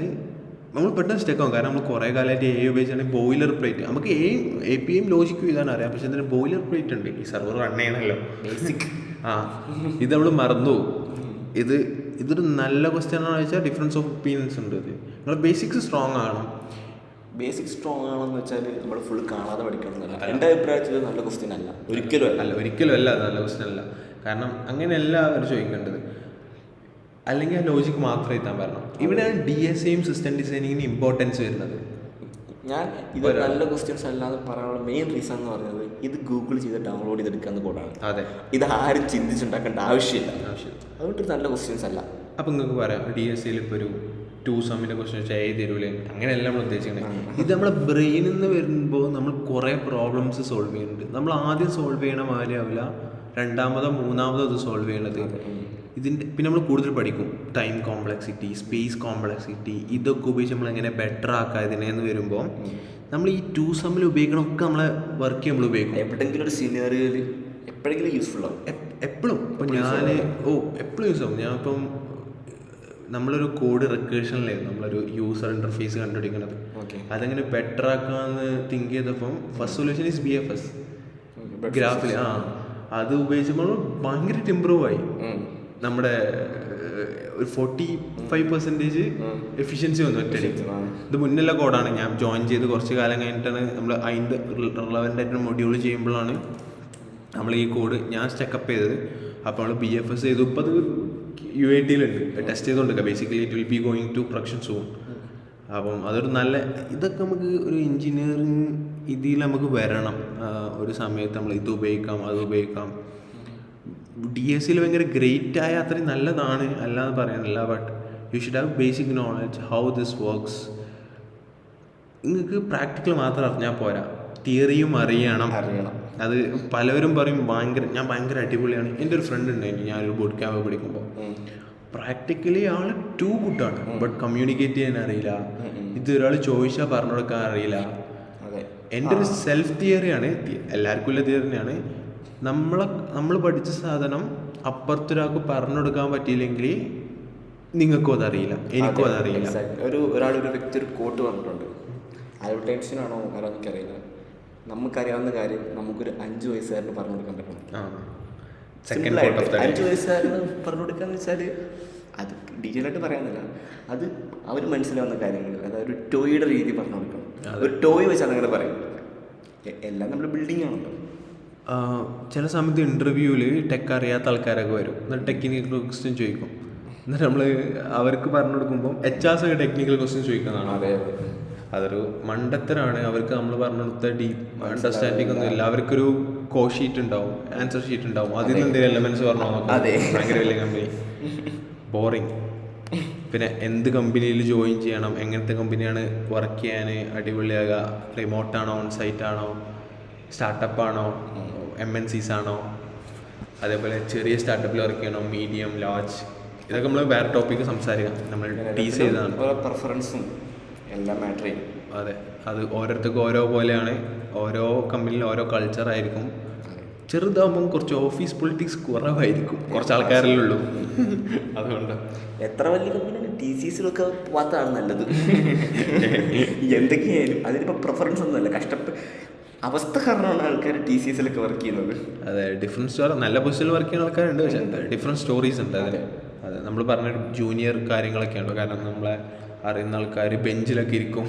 നമ്മൾ പെട്ടെന്ന് സ്റ്റെക്കാവും. കാരണം നമ്മൾ കുറേ കാലമായിട്ട് AI ഉപയോഗിച്ചാണെങ്കിൽ ബോയിലർ പ്ലേറ്റ് നമുക്ക് APIയും ലോജിക്കും ഇതാണ് അറിയാം. പക്ഷേ ഇതിന് ബോയിലർ പ്ലേറ്റ് ഉണ്ട്. ഈ സെർവർ റൺ ചെയ്യണമല്ലോ, ബേസിക്. ഇത് നമ്മൾ മറന്നു. ഇതൊരു നല്ല ക്വസ്റ്റ്യൻ ആണെന്ന് വെച്ചാൽ ഡിഫറൻസ് ഓഫ് ഒപ്പീനിയൻസ് ഉണ്ട്. ഇത് നിങ്ങൾ ബേസിക്സ് സ്ട്രോങ് ആകണം. ബേസിക് സ്ട്രോങ് ആണെന്ന് വെച്ചാൽ നമ്മൾ ഫുൾ കാണാതെ പഠിക്കണം എന്നല്ല. എൻ്റെ അഭിപ്രായത്തിൽ നല്ല ക്വസ്റ്റ്യൻ അല്ല, ഒരിക്കലും അല്ല. അത് നല്ല ക്വസ്റ്റ്യൻ അല്ല. കാരണം അങ്ങനെയല്ല അവർ ചോദിക്കേണ്ടത്. അല്ലെങ്കിൽ ആ ലോജിക്ക് മാത്രം എത്താൻ പറയണം. ഇവിടെയാണ് DSAയും സിസ്റ്റം ഡിസൈനിങ്ങിന് ഇമ്പോർട്ടൻസ് വരുന്നത്. ഞാൻ ഇത് നല്ല ക്വസ്റ്റ്യൻസ് അല്ലാതെ പറയാനുള്ള മെയിൻ റീസൺ എന്ന് പറയുന്നത് ഇത് ഗൂഗിൾ ചെയ്ത് ഡൗൺലോഡ് ചെയ്തെടുക്കാവുന്ന കോഡാണ്. അതെ, ഇത് ആരും ചിന്തിച്ചുണ്ടാക്കേണ്ട ആവശ്യമില്ല. അതുകൊണ്ട് നല്ല ക്വസ്റ്റ്യൻസ് അല്ല. അപ്പം നിങ്ങൾക്ക് പറയാം DSCയിൽ ഇപ്പോൾ ഒരു 2 സമ്മിൻ്റെ ക്വസ്റ്റ്യൻ ചെയ്ത് തരൂലേ, അങ്ങനെയല്ല നമ്മൾ ഉദ്ദേശിക്കുന്നത്. ഇത് നമ്മളെ ബ്രെയിനിൽ നിന്ന് വരുമ്പോൾ നമ്മൾ കുറേ പ്രോബ്ലംസ് സോൾവ് ചെയ്യുന്നുണ്ട്. നമ്മൾ ആദ്യം സോൾവ് ചെയ്യണ മാതിരി ആവില്ല രണ്ടാമതോ മൂന്നാമതോ അത് സോൾവ് ചെയ്യണത്. ഇതിൻ്റെ പിന്നെ നമ്മൾ കൂടുതൽ പഠിക്കും ടൈം കോംപ്ലക്സിറ്റി, സ്പേസ് കോംപ്ലക്സിറ്റി, ഇതൊക്കെ ഉപയോഗിച്ച് നമ്മൾ എങ്ങനെ ബെറ്റർ ആക്കാം ഇതിനെന്ന് വരുമ്പോൾ നമ്മൾ ഈ 2 സമ്മിൽ ഉപയോഗിക്കണമൊക്കെ നമ്മളെ വർക്ക് നമ്മൾ ഉപയോഗിക്കും. എവിടെയെങ്കിലും ഒരു സിനാറിയോയിൽ എപ്പോഴെങ്കിലും യൂസ്ഫുൾ ആവും. എപ്പോഴും ഇപ്പം എപ്പോഴും യൂസ് ആവും. ഞാൻ ഇപ്പം നമ്മളൊരു കോഡ് റെക്കേഷനിലായിരുന്നു നമ്മളൊരു യൂസർ ഇൻ്റർഫേസ് കണ്ടുപിടിക്കുന്നത്. അതെങ്ങനെ ബെറ്റർ ആക്കാമെന്ന് തിങ്ക് ചെയ്തപ്പം ഫസ്റ്റ് സൊല്യൂഷൻ ഈസ് BFS ഗ്രാഫിൽ. അത് ഉപയോഗിച്ചപ്പോൾ ഭയങ്കരമായിട്ട് ഇമ്പ്രൂവ് ആയി. നമ്മുടെ ഒരു 45% എഫിഷ്യൻസി വന്നു ഒറ്റടി. ഇത് മുന്നിലുള്ള കോഡാണ്. ഞാൻ ജോയിൻ ചെയ്ത് കുറച്ച് കാലം കഴിഞ്ഞിട്ടാണ് നമ്മൾ അതിൻ്റെ റിലവൻ്റ് ആയിട്ട് മൊഡ്യൂൾ ചെയ്യുമ്പോഴാണ് നമ്മൾ ഈ കോഡ് ഞാൻ സ്റ്റെക്കപ്പ് ചെയ്തത്. അപ്പോൾ നമ്മൾ BFS ചെയ്തു. ഇപ്പോൾ അത് UATയിലുണ്ട്, ടെസ്റ്റ് ചെയ്തുകൊണ്ടിരിക്കുക. Basically it will be going to production soon. അപ്പം അതൊരു നല്ല ഇതൊക്കെ നമുക്ക് ഒരു എൻജിനീയറിങ് ഇതിൽ നമുക്ക് വരണം. ഒരു സമയത്ത് നമ്മൾ ഇത് ഉപയോഗിക്കാം അത് ഉപയോഗിക്കാം. DSCയിൽ ഭയങ്കര ഗ്രേറ്റ് ആയ അത്രയും നല്ലതാണ് അല്ലാന്ന് പറയാനില്ല. But you should have basic knowledge how this works. നിങ്ങൾക്ക് പ്രാക്ടിക്കൽ മാത്രം അറിഞ്ഞാൽ പോരാ, തിയറിയും അറിയണം. അത് പലവരും പറയും ഞാൻ ഭയങ്കര അടിപൊളിയാണ്. എൻ്റെ ഒരു ഫ്രണ്ട് ഉണ്ടായിരുന്നു, ഞാനൊരു ബോട്ട് ക്യാമ്പ് പഠിക്കുമ്പോൾ പ്രാക്ടിക്കലി ആൾ ടു ഗുഡാണ്, ബട്ട് കമ്മ്യൂണിക്കേറ്റ് ചെയ്യാൻ അറിയില്ല. ഇത് ഒരാൾ ചോദിച്ചാൽ പറഞ്ഞു കൊടുക്കാൻ അറിയില്ല. എൻ്റെ ഒരു സെൽഫ് തിയറിയാണ്, എല്ലാവർക്കും ഉള്ള തിയറി തന്നെയാണ്. നമ്മൾ പഠിച്ച സാധനം അപ്പുറത്തൊരാൾക്ക് പറഞ്ഞു കൊടുക്കാൻ പറ്റിയില്ലെങ്കിൽ നിങ്ങൾക്കും അതറിയില്ല, എനിക്കും അതറിയില്ല. ഒരാളൊരു വ്യക്തി ഒരു കോട്ട് പറഞ്ഞിട്ടുണ്ട്, ആൽബർട്ട് ഐൻസ്റ്റീനാണോ ആരോ എനിക്കറിയില്ല, നമുക്കറിയാവുന്ന കാര്യം നമുക്കൊരു 5 വയസ്സുകാരന് പറഞ്ഞു കൊടുക്കാൻ പറ്റണം. 5 വയസ്സുകാരന് പറഞ്ഞു കൊടുക്കാന്ന് വെച്ചാൽ അത് ഡീറ്റെയിൽ ആയിട്ട് പറയാനില്ല, അത് അവർ മനസ്സിലാവുന്ന കാര്യങ്ങൾ, അതായത് ഒരു ടോയുടെ രീതി പറഞ്ഞു കൊടുക്കണം. ഒരു ടോയ് വെച്ചാൽ അതങ്ങനെ പറയും. എല്ലാം നമ്മുടെ ബിൽഡിംഗ് ആണല്ലോ. ചില സമയത്ത് ഇൻ്റർവ്യൂവിൽ ടെക്ക് അറിയാത്ത ആൾക്കാരൊക്കെ വരും, എന്നിട്ട് ടെക്നിക്കൽ ക്വസ്റ്റ്യൻ ചോദിക്കും. എന്നിട്ട് നമ്മൾ അവർക്ക് പറഞ്ഞു കൊടുക്കുമ്പോൾ HRs ടെക്നിക്കൽ ക്വസ്റ്റ്യൻ ചോദിക്കുന്നതാണ്. അതൊരു മണ്ടത്തരാണ്. അവർക്ക് നമ്മൾ പറഞ്ഞു കൊടുത്ത ഡീപ്പ് അണ്ടർസ്റ്റാൻഡിങ് ഒന്നും ഇല്ല. അവർക്കൊരു ഷീറ്റ് ഉണ്ടാവും, ആൻസർ ഷീറ്റ് ഉണ്ടാവും, അതിൽ നിന്ന് എന്തെങ്കിലും എലമെൻറ്റ്സ് പറഞ്ഞു നോക്കാം. ഭയങ്കര വലിയ കമ്പനി, ബോറിങ്. പിന്നെ എന്ത് കമ്പനിയിൽ ജോയിൻ ചെയ്യണം, എങ്ങനത്തെ കമ്പനിയാണ് വർക്ക് ചെയ്യാൻ അടിപൊളിയാകുക, റിമോട്ടാണോ ഓൺ സൈറ്റ് ആണോ, സ്റ്റാർട്ടപ്പാണോ MNCs ആണോ, അതേപോലെ ചെറിയ സ്റ്റാർട്ടപ്പിൽ വർക്ക് ചെയ്യണോ, മീഡിയം, ലാർജ്, ഇതൊക്കെ നമ്മൾ വേറെ ടോപ്പിക്ക് സംസാരിക്കാം. നമ്മൾ ടീസ് ചെയ്തതാണ്. പ്രിഫറൻസും എല്ലാം മാറ്റർ ചെയ്യും. അതെ, അത് ഓരോരുത്തർക്കും ഓരോ പോലെയാണ്. ഓരോ കമ്പനിയിലും ഓരോ കൾച്ചറായിരിക്കും. ചെറുതാകുമ്പം കുറച്ച് ഓഫീസ് പൊളിറ്റിക്സ് കുറവായിരിക്കും, കുറച്ച് ആൾക്കാരല്ലേ ഉള്ളൂ. അതുകൊണ്ട് എത്ര വലിയ കമ്പനിയാണ് TCSിലൊക്കെ പോകാത്തതാണ് നല്ലത്. എന്തൊക്കെയായാലും അതിനിപ്പോൾ പ്രിഫറൻസ് ഒന്നുമല്ല, അവസ്ഥ കാരണമാണ് ആൾക്കാർ TCSിലൊക്കെ വർക്ക് ചെയ്യുന്നത്. അതെ, ഡിഫറെൻറ്റ് നല്ല പൊസിഷനിൽ വർക്ക് ചെയ്യുന്ന ആൾക്കാരുണ്ട്, പക്ഷേ ഡിഫറെൻറ്റ് സ്റ്റോറീസ് ഉണ്ട് അതിന്. അതെ, നമ്മൾ പറഞ്ഞ ജൂനിയർ കാര്യങ്ങളൊക്കെയാണ്. കാരണം നമ്മളെ അറിയുന്ന ആൾക്കാർ ബെഞ്ചിലൊക്കെ ഇരിക്കും,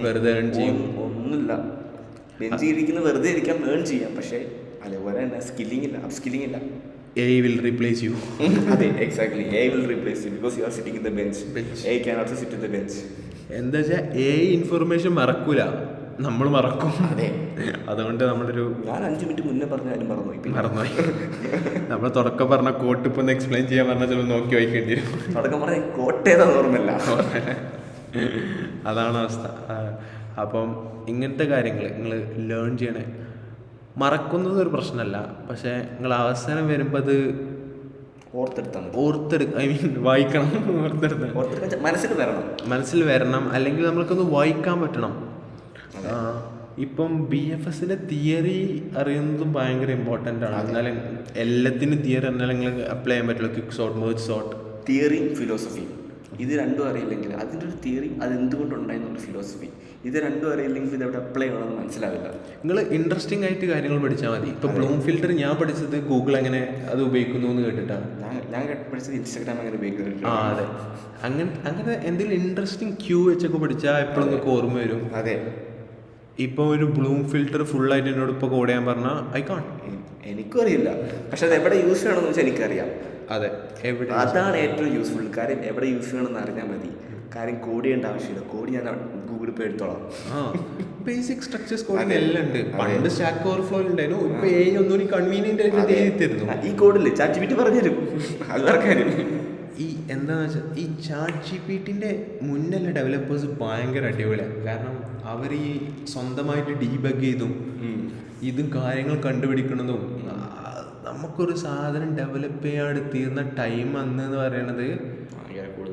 വെറുതെ ഏൺ ചെയ്യും. ഒന്നുമില്ല, ബെഞ്ചിൽ ഇരിക്കുന്ന വെറുതെ ഇരിക്കാൻ ഏൺ ചെയ്യാം, പക്ഷേ അതേപോലെ തന്നെ സ്കില്ലിംഗ് ഇല്ല, അപ്സ്കില്ലിംഗ് ഇല്ല. AI will replace you. അതെ, exactly. AI will replace you because you are sitting in the bench. AI can also sit in the bench. എന്താ വെച്ചാൽ AI ഇൻഫർമേഷൻ മറക്കൂല, നമ്മൾ മറക്കും. അതെ, അതുകൊണ്ട് നമ്മളൊരു ഞാൻ 5 മിനിറ്റ് മുന്നേ പറഞ്ഞ കാര്യം മറന്നുപോയി. നമ്മൾ തുടക്കം പറഞ്ഞ കോട്ട് ഇപ്പം ഒന്ന് എക്സ്പ്ലെയിൻ ചെയ്യാൻ പറഞ്ഞാൽ ചിലപ്പോൾ നോക്കി വായിക്കേണ്ടി വരും. തുടക്കം പറഞ്ഞ കോട്ടേതാന്ന് ഓർമ്മയില്ല. അതാണ് അവസ്ഥ. അപ്പം ഇങ്ങനത്തെ കാര്യങ്ങൾ നിങ്ങൾ ലേൺ ചെയ്യണേ. മറക്കുന്നത് ഒരു പ്രശ്നമല്ല, പക്ഷേ നിങ്ങൾ അവസരം വരുമ്പോൾ അത് വായിക്കണം, മനസ്സിൽ വരണം, അല്ലെങ്കിൽ നമ്മൾക്കൊന്ന് വായിക്കാൻ പറ്റണം. ഇപ്പം BFSന്റെ തിയറി അറിയുന്നതും ഭയങ്കര ഇമ്പോർട്ടൻ്റ് ആണ്. എന്നാലും എല്ലാത്തിനും തിയറി എന്നാൽ നിങ്ങൾക്ക് അപ്ലൈ ചെയ്യാൻ പറ്റുള്ളൂ. ക്വിക്ക് സോർട്ട്, മെർജ് സോർട്ട്, തിയറിയും ഫിലോസഫിയും ഇത് രണ്ടും അറിയില്ലെങ്കിൽ അതിൻ്റെ ഒരു തിയറി അത് എന്തുകൊണ്ടുണ്ടായിരുന്നുള്ള ഫിലോസഫി, ഇത് രണ്ടും അറിയില്ലെങ്കിൽ ഇത് എവിടെ അപ്ലൈ ചെയ്യണമെന്ന് മനസ്സിലാവില്ല. നിങ്ങൾ ഇൻട്രസ്റ്റിംഗ് ആയിട്ട് കാര്യങ്ങൾ പഠിച്ചാൽ മതി. ഇപ്പോൾ ബ്ലൂം ഫിൽറ്റർ ഞാൻ പഠിച്ചത് ഗൂഗിൾ എങ്ങനെ അത് ഉപയോഗിക്കുന്നു എന്ന് കേട്ടിട്ടാണ്. ഞാൻ പഠിച്ചത് ഇൻസ്റ്റാഗ്രാം എങ്ങനെ ഉപയോഗിക്കുന്നു. അതെ, അങ്ങനെ എന്തെങ്കിലും ഇൻട്രസ്റ്റിംഗ് ക്യൂ വെച്ചൊക്കെ പഠിച്ചാൽ എപ്പോഴും നിങ്ങൾക്ക് ഓർമ്മ വരും. അതെ, ഇപ്പോൾ ഒരു ബ്ലൂം ഫിൽറ്റർ ഫുള്ളായിട്ട് എന്നോട് ഇപ്പോൾ കോഡ് ചെയ്യാൻ പറഞ്ഞാൽ എനിക്കും അറിയില്ല, പക്ഷെ അത് എവിടെ യൂസ് ചെയ്യണമെന്ന് വെച്ചാൽ എനിക്കറിയാം. അതെ, അതാണ് ഏറ്റവും യൂസ്ഫുൾ കാര്യം. എവിടെ യൂസ് ചെയ്യണമെന്ന് അറിഞ്ഞാൽ മതി. കാര്യം കോഡ് ചെയ്യേണ്ട ആവശ്യമില്ല. കോഡ് ഞാൻ ഗൂഗിൾ ഗൂഗിൾ പേ എടുത്തോളാം. ബേസിക് സ്ട്രക്ചേഴ്സ് കോഡിങ് എല്ലാം ഉണ്ട്. പണ്ട് സ്റ്റാക്ക് ഓവർഫ്ലോ ഉണ്ടായിരുന്നു, ഇപ്പൊ AI ഒന്നുകൂടി കൺവീനിയന്റ് ആയിട്ട് എഴുതി തരുന്നു. ഈ കോഡില്ലേ ChatGPT പറഞ്ഞുതരും. അത് വേറെ കാര്യം. ഈ എന്താണെന്ന് വെച്ചാൽ ഈ ChatGPTന്റെ മുന്നിലുള്ള ഡെവലപ്പേഴ്സ് ഭയങ്കര അടിപൊളിയാണ്. കാരണം അവർ ഈ സ്വന്തമായിട്ട് ഡീബഗ് ചെയ്തും ഇതും കാര്യങ്ങൾ കണ്ടുപിടിക്കണതും നമുക്കൊരു സാധനം ഡെവലപ്പ് ചെയ്യാൻ തീർന്ന ടൈം അന്ന് എന്ന് പറയണത്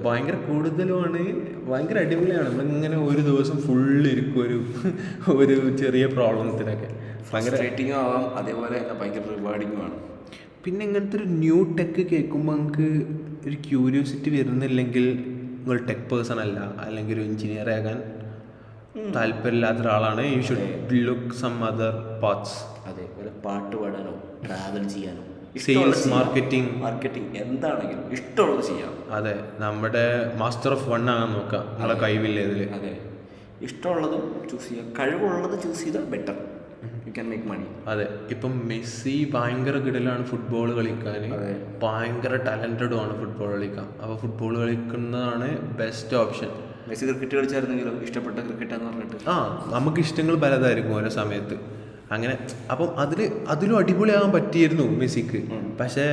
ഭയങ്കര കൂടുതലുമാണ്. ഭയങ്കര അടിപൊളിയാണ്. നമ്മളിങ്ങനെ ഒരു ദിവസം ഫുള്ള് ഇരിക്കും ഒരു ചെറിയ പ്രോബ്ലത്തിനൊക്കെ. ഭയങ്കര റേറ്റിംഗും ആവാം, അതേപോലെ ഭയങ്കര റിവാർഡിങ്ങും ആണ്. പിന്നെ ഇങ്ങനത്തെ ഒരു ന്യൂ ടെക്ക് കേൾക്കുമ്പോൾ നമുക്ക് ഒരു ക്യൂരിയോസിറ്റി വരുന്നില്ലെങ്കിൽ നിങ്ങൾ ടെക് പേഴ്സൺ അല്ല, അല്ലെങ്കിൽ ഒരു എഞ്ചിനീയർ ആകാൻ താല്പര്യമില്ലാത്ത ഒരാളാണ്. You should look some other paths. അതേപോലെ പാട്ട് പാടാനോ ട്രാവൽ ചെയ്യാനോ സെയിൽസ്, മാർക്കറ്റിംഗ് എന്താണെങ്കിലും ഇഷ്ടമുള്ളത് ചെയ്യാം. അതെ, നമ്മുടെ മാസ്റ്റർ ഓഫ് വൺ ആകാൻ നോക്കാം. നമ്മളെ കഴിവില്ല ഇതിൽ. അതെ, ഇഷ്ടമുള്ളതും ചൂസ് ചെയ്യുക, കഴിവുള്ളത് ചൂസ് ചെയ്താൽ better. You can make money. അതെ, ഇപ്പം മെസ്സി ഭയങ്കര കിടലാണ് ഫുട്ബോൾ കളിക്കാൻ, ഭയങ്കര ടാലൻറ്റഡും ആണ് ഫുട്ബോൾ കളിക്കാൻ. അപ്പോൾ ഫുട്ബോൾ കളിക്കുന്നതാണ് ബെസ്റ്റ് ഓപ്ഷൻ. മെസ്സി ക്രിക്കറ്റ് കളിച്ചായിരുന്നെങ്കിലോ ഇഷ്ടപ്പെട്ട ക്രിക്കറ്റാന്ന് പറഞ്ഞിട്ട് നമുക്ക് ഇഷ്ടങ്ങൾ പലതായിരിക്കും ഓരോ സമയത്ത്. അങ്ങനെ അപ്പം അതിലും അടിപൊളിയാകാൻ പറ്റിയിരുന്നു മെസ്സിക്ക്. പക്ഷേ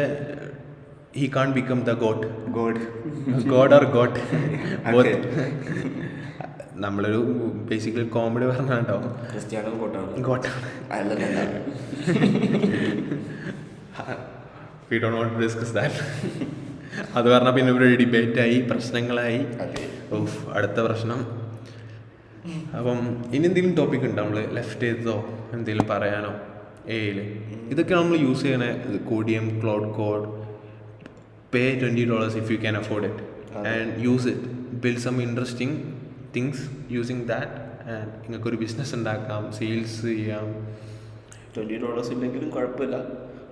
he can't become the god or god. നമ്മളൊരു ബേസിക്കലി കോമഡി പറഞ്ഞാട്ടോ, ക്രിസ്ത്യാനോ ഗോട്ടാണ്. We don't want to discuss that. അത് പറഞ്ഞാൽ പിന്നെ ഒരു ഡിബേറ്റായി, പ്രശ്നങ്ങളായി. അടുത്ത പ്രശ്നം. അപ്പം ഇനി എന്തെങ്കിലും ടോപ്പിക് ഉണ്ടോ നമ്മൾ ലെഫ്റ്റ് ചെയ്തതോ എന്തെങ്കിലും പറയാനോ? AI ഇതൊക്കെ നമ്മൾ യൂസ് ചെയ്യണേ. Codeium, Claude code, pay $20 if you can afford it and use it, build some interesting things using that and നിങ്ങൾക്കൊരു ബിസിനസ് ഉണ്ടാക്കാം, സെയിൽസ് ചെയ്യാം. $20 ഇല്ലെങ്കിലും കുഴപ്പമില്ല,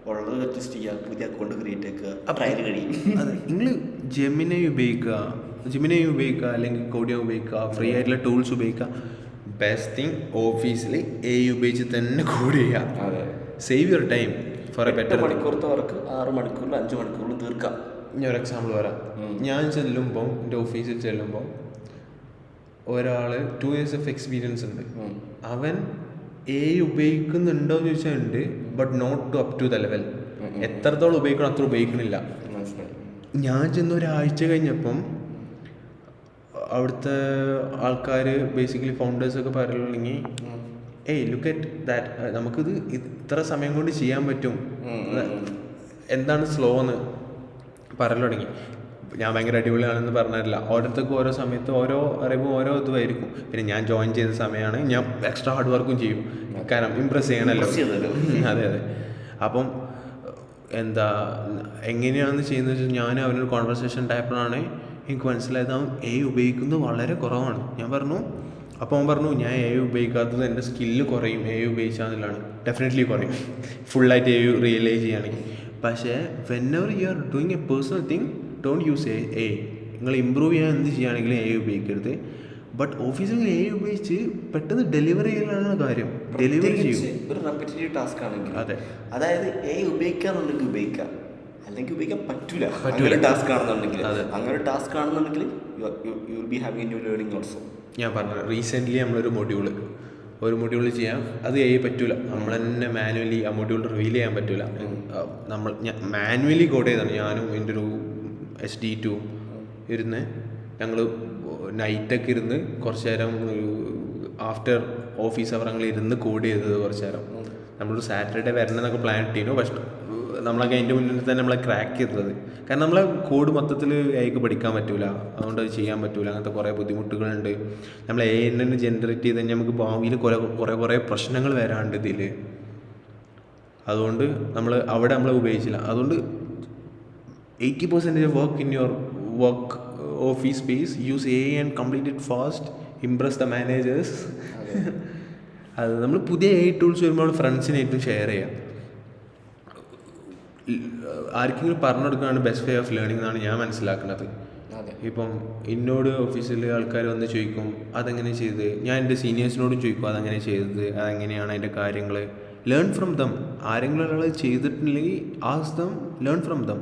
ഉള്ളത് അഡ്ജസ്റ്റ് ചെയ്യാം, പുതിയ അക്കൗണ്ട് ക്രിയേറ്റ് ആക്കുക, ട്രയൽ കഴിയും. അതെ, നിങ്ങൾ ജെമിനി ഉപയോഗിക്കുക അല്ലെങ്കിൽ കോഡിയം ഉപയോഗിക്കുക, ഫ്രീ ആയിട്ടുള്ള ടൂൾസ് ഉപയോഗിക്കുക. ബെസ്റ്റ് തിങ് ഓഫീസിൽ AI ഉപയോഗിച്ച് തന്നെ കോഡ് ചെയ്യുക. Save your time for a better. മണിക്കൂറത്തെ വർക്ക് 6 മണിക്കൂറിൽ 5 മണിക്കൂറിൽ തീർക്കാം. ഞാൻ ഒരു എക്സാമ്പിൾ പറയാം. ഞാൻ ചെല്ലുമ്പോൾ, എൻ്റെ ഓഫീസിൽ ചെല്ലുമ്പോൾ ഒരാൾ 2 years ഓഫ് എക്സ്പീരിയൻസ് ഉണ്ട്. അവൻ AI ഉപയോഗിക്കുന്നുണ്ടോ എന്ന് ചോദിച്ചാൽ ഉണ്ട്, but not to up to the level. എത്രത്തോളം ഉപയോഗിക്കണം അത്ര ഉപയോഗിക്കണില്ല. ഞാൻ ചെന്ന് ഒരാഴ്ച കഴിഞ്ഞപ്പം അവിടുത്തെ ആൾക്കാർ ബേസിക്കലി ഫൗണ്ടേഴ്സൊക്കെ പറയുകയാണെങ്കിൽ ലുക്ക് അറ്റ് ദാറ്റ്, നമുക്കിത് ഇത്ര സമയം കൊണ്ട് ചെയ്യാൻ പറ്റും, എന്താണ് സ്ലോ എന്ന് പറയൽ തുടങ്ങി. ഞാൻ ഭയങ്കര അടിപൊളിയാണെന്ന് പറഞ്ഞില്ല. ഓരോരുത്തർക്കും ഓരോ സമയത്ത് ഓരോ അറിവും ഓരോ ഇതുമായിരിക്കും. പിന്നെ ഞാൻ ജോയിൻ ചെയ്ത സമയമാണ്, ഞാൻ എക്സ്ട്രാ ഹാർഡ് വർക്കും ചെയ്യും, കാരണം ഇമ്പ്രസ് ചെയ്യണമല്ലോ. അതെ. അപ്പം എങ്ങനെയാണെന്ന് ചെയ്യുന്നത് വെച്ചാൽ ഞാൻ അവനൊരു കോൺവെർസേഷൻ ടൈപ്പിലാണ്. എനിക്ക് മനസ്സിലായത് അവൻ AI ഉപയോഗിക്കുന്നത് വളരെ കുറവാണ്. ഞാൻ പറഞ്ഞു, അപ്പോൾ അവൻ പറഞ്ഞു ഞാൻ AI ഉപയോഗിക്കാത്തത് എൻ്റെ സ്കില്ല് കുറയും, AI ഉപയോഗിച്ചാന്നുള്ളതാണ്. ഡെഫിനറ്റ്ലി കുറയും ഫുള്ളായിട്ട് AI റിയലൈസ് ചെയ്യുകയാണെങ്കിൽ. പക്ഷേ whenever you are doing A personal thing, don't use AI. നിങ്ങൾ ഇമ്പ്രൂവ് ചെയ്യാൻ എന്ത് ചെയ്യുകയാണെങ്കിലും AI ഉപയോഗിക്കരുത്. ബട്ട് ഓഫീസിൽ AI ഉപയോഗിച്ച് പെട്ടെന്ന് ഡെലിവറി ചെയ്യാനാണ് കാര്യം. ഡെലിവറി ചെയ്യും. ഒരു റെപ്പിറ്റേറ്റീവ് ടാസ്ക് ആണെങ്കിൽ. അതെ, അതായത് AI ഉപയോഗിക്കാന്നുണ്ടെങ്കിൽ ഉപയോഗിക്കാം, അല്ലെങ്കിൽ ഉപയോഗിക്കാൻ പറ്റൂല. ടാസ്ക് ആണെന്നുണ്ടെങ്കിൽ അങ്ങനെ ഒരു ടാസ്ക് ആണെന്നുണ്ടെങ്കിൽ you will be having new learning also. ഞാൻ പറഞ്ഞത് റീസെൻ്റ്ലി നമ്മളൊരു മൊഡ്യൂൾ ചെയ്യാം, അത് AI പറ്റൂല. നമ്മൾ തന്നെ മാനുവലി ആ മൊഡ്യൂൾ റിവീൽ ചെയ്യാൻ പറ്റൂല. ഞാൻ മാനുവലി കോഡ് ചെയ്താണ്. ഞാനും എൻ്റെ ഒരു SD2 ഇരുന്ന് ഞങ്ങൾ നൈറ്റൊക്കെ ഇരുന്ന് കുറച്ച് നേരം ആഫ്റ്റർ ഓഫീസ് അവർ ഞങ്ങൾ ഇരുന്ന് കോഡ് ചെയ്തത് കുറച്ച് നേരം. നമ്മളൊരു സാറ്റർഡേ വരണമെന്നൊക്കെ പ്ലാൻ ഇട്ടിരുന്നു. പക്ഷേ നമ്മളൊക്കെ അതിൻ്റെ മുന്നിൽ തന്നെ നമ്മളെ ക്രാക്ക് ചെയ്തത്. കാരണം നമ്മളെ കോഡ് മൊത്തത്തിൽ AI പഠിക്കാൻ പറ്റൂല, അതുകൊണ്ട് അത് ചെയ്യാൻ പറ്റൂല. അങ്ങനത്തെ കുറേ ബുദ്ധിമുട്ടുകളുണ്ട്. നമ്മൾ AI തന്നെ ജനറേറ്റ് ചെയ്ത് കഴിഞ്ഞാൽ നമുക്ക് ഭാവിയിൽ കുറേ പ്രശ്നങ്ങൾ വരാണ്ട് ഇതിൽ. അതുകൊണ്ട് നമ്മൾ ഉപയോഗിച്ചില്ല. അതുകൊണ്ട് 80% work in your work office space use AI and complete it fast, Impress the managers. അത് നമ്മൾ പുതിയ AI ടൂൾസ് വരുമ്പോൾ ഫ്രണ്ട്സിനെ ഏറ്റവും ഷെയർ ചെയ്യാം. ആർക്കെങ്കിലും പറഞ്ഞു കൊടുക്കുകയാണ് ബെസ്റ്റ് വേ ഓഫ് ലേണിംഗ് എന്നാണ് ഞാൻ മനസ്സിലാക്കുന്നത്. ഇപ്പം എന്നോട് ഓഫീസിൽ ആൾക്കാർ വന്ന് ചോദിക്കും അതെങ്ങനെ ചെയ്ത്, ഞാൻ എൻ്റെ സീനിയേഴ്സിനോടും ചോദിക്കും അതെങ്ങനെ ചെയ്തത്, അതെങ്ങനെയാണ് അതിൻ്റെ കാര്യങ്ങൾ. Learn from them. ആരെങ്കിലും ഒരാൾ ചെയ്തിട്ടില്ലെങ്കിൽ ask them, learn from them.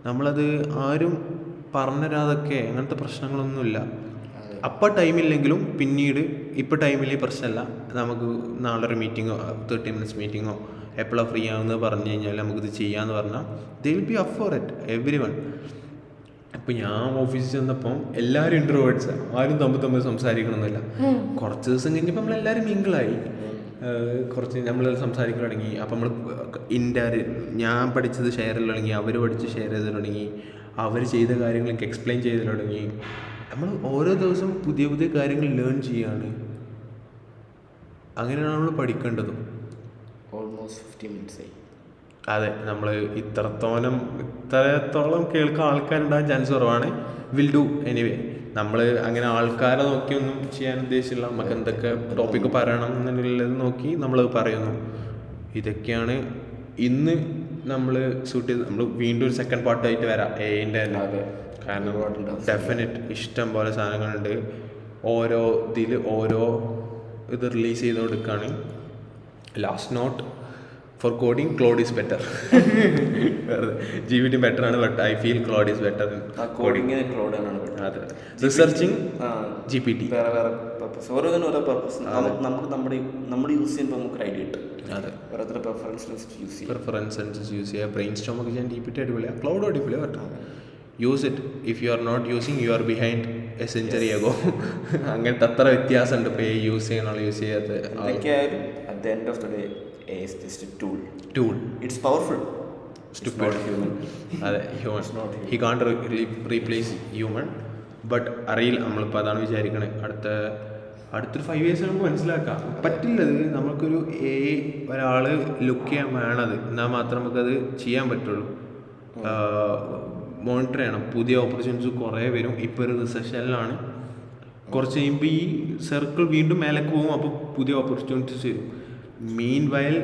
നമ്മളത് ആരും പറഞ്ഞുതരാതൊക്കെ അങ്ങനത്തെ പ്രശ്നങ്ങളൊന്നുമില്ല. അപ്പം ടൈമില്ലെങ്കിലും പിന്നീട് ഇപ്പോൾ ടൈമിൽ പ്രശ്നമല്ല, നമുക്ക് നാളെ ഒരു മീറ്റിങ്ങോ 30 മിനിറ്റ്സ് മീറ്റിങ്ങോ എപ്പോഴാണ് ഫ്രീ ആവുന്നത് പറഞ്ഞു കഴിഞ്ഞാൽ നമുക്കിത് ചെയ്യാമെന്ന് പറഞ്ഞാൽ they will be up for it every one. ഇപ്പോൾ ഞാൻ ഓഫീസിൽ ചെന്നപ്പം എല്ലാവരും ഇൻട്രോവേർട്സ്, ആരും തമ്മിൽ സംസാരിക്കണമെന്നില്ല. കുറച്ച് ദിവസം കഴിഞ്ഞപ്പോൾ നമ്മളെല്ലാവരും മിങ്കിളായി, കുറച്ച് നമ്മൾ സംസാരിക്കാൻ തുടങ്ങി. അപ്പം നമ്മൾ ഞാൻ പഠിച്ചത് ഷെയർ ചെയ്ത് തുടങ്ങി, അവർ പഠിച്ച് ഷെയർ ചെയ്ത് തുടങ്ങി, അവർ ചെയ്ത കാര്യങ്ങൾ എനിക്ക് എക്സ്പ്ലെയിൻ ചെയ്ത് തുടങ്ങി. നമ്മൾ ഓരോ ദിവസം പുതിയ പുതിയ കാര്യങ്ങൾ ലേൺ ചെയ്യാണ്. അങ്ങനെയാണ് നമ്മൾ പഠിക്കേണ്ടതും. ഓൾമോസ്റ്റ് 50 minutes ആയി. അതെ, നമ്മൾ ഇത്രത്തോളം കേൾക്കാൻ ആൾക്കാരുണ്ടാകാൻ ചാൻസ് കുറവാണ്. Will do anyway. നമ്മൾ അങ്ങനെ ആൾക്കാരെ നോക്കിയൊന്നും ചെയ്യാൻ ഉദ്ദേശിച്ചില്ല. നമുക്ക് എന്തൊക്കെ ടോപ്പിക്ക് പറയണം എന്നുള്ളത് നോക്കി നമ്മളത് പറയുന്നു. ഇതൊക്കെയാണ് ഇന്ന് നമ്മൾ ഷൂട്ട് ചെയ്ത്. നമ്മൾ വീണ്ടും ഒരു സെക്കൻഡ് പാർട്ടായിട്ട് വരാം എൻ്റെ തന്നെ. കാരണം ഡെഫിനറ്റ് ഇഷ്ടം പോലെ സാധനങ്ങളുണ്ട്. ഓരോ ഇത് റിലീസ് ചെയ്ത് കൊടുക്കുകയാണ്. Last note for coding, Claude is better. GPT better ആണ്, but I feel Claude is better. അതെ, റിസർച്ചിങ് GPT വേറെ പർപ്പസ്, ഓരോന്നിനും ഓരോ പർപ്പസ്. നമുക്ക് നമ്മുടെ യൂസ് ചെയ്യുമ്പോൾ നമുക്കൊരു ഐഡിയ കിട്ടും. അതെ, ഓരോരുത്തർ പ്രിഫറൻസ് യൂസ് ചെയ്യുക. ബ്രെയിൻ സ്റ്റോം ഒക്കെ ചെയ്യാൻ GPT അടിപൊളിയാണ്, ക്ലൗഡ് അടിപൊളിയാണ്. But use it. If you are not using, you are behind a century ago. അങ്ങനത്തെ അത്ര വ്യത്യാസമുണ്ട് ഇപ്പോൾ യൂസ് ചെയ്യണോ യൂസ് ചെയ്യാത്ത. At the end of the day, AI is just a tool. It's powerful. Stupid. It's not human. അതെ, human. He കാണ്ട് replace human. But അറിയില്ല, നമ്മളിപ്പോൾ അതാണ് വിചാരിക്കണേ. അടുത്തൊരു 5 years നമുക്ക് മനസ്സിലാക്കാം. പറ്റില്ലത്. നമുക്കൊരു ഒരാൾ ലുക്ക് ചെയ്യാൻ വേണത്, എന്നാൽ മാത്രം നമുക്കത് ചെയ്യാൻ പറ്റുള്ളൂ. മോണിറ്റർ ചെയ്യണം. പുതിയ ഓപ്പർച്യൂണിറ്റീസ് കുറേ വരും. ഇപ്പോൾ ഒരു റിസഷനിലാണ്. കുറച്ച് കഴിയുമ്പോൾ ഈ സർക്കിൾ വീണ്ടും മേലേക്ക് പോകും. അപ്പോൾ പുതിയ ഓപ്പർച്യൂണിറ്റീസ് വരും. Meanwhile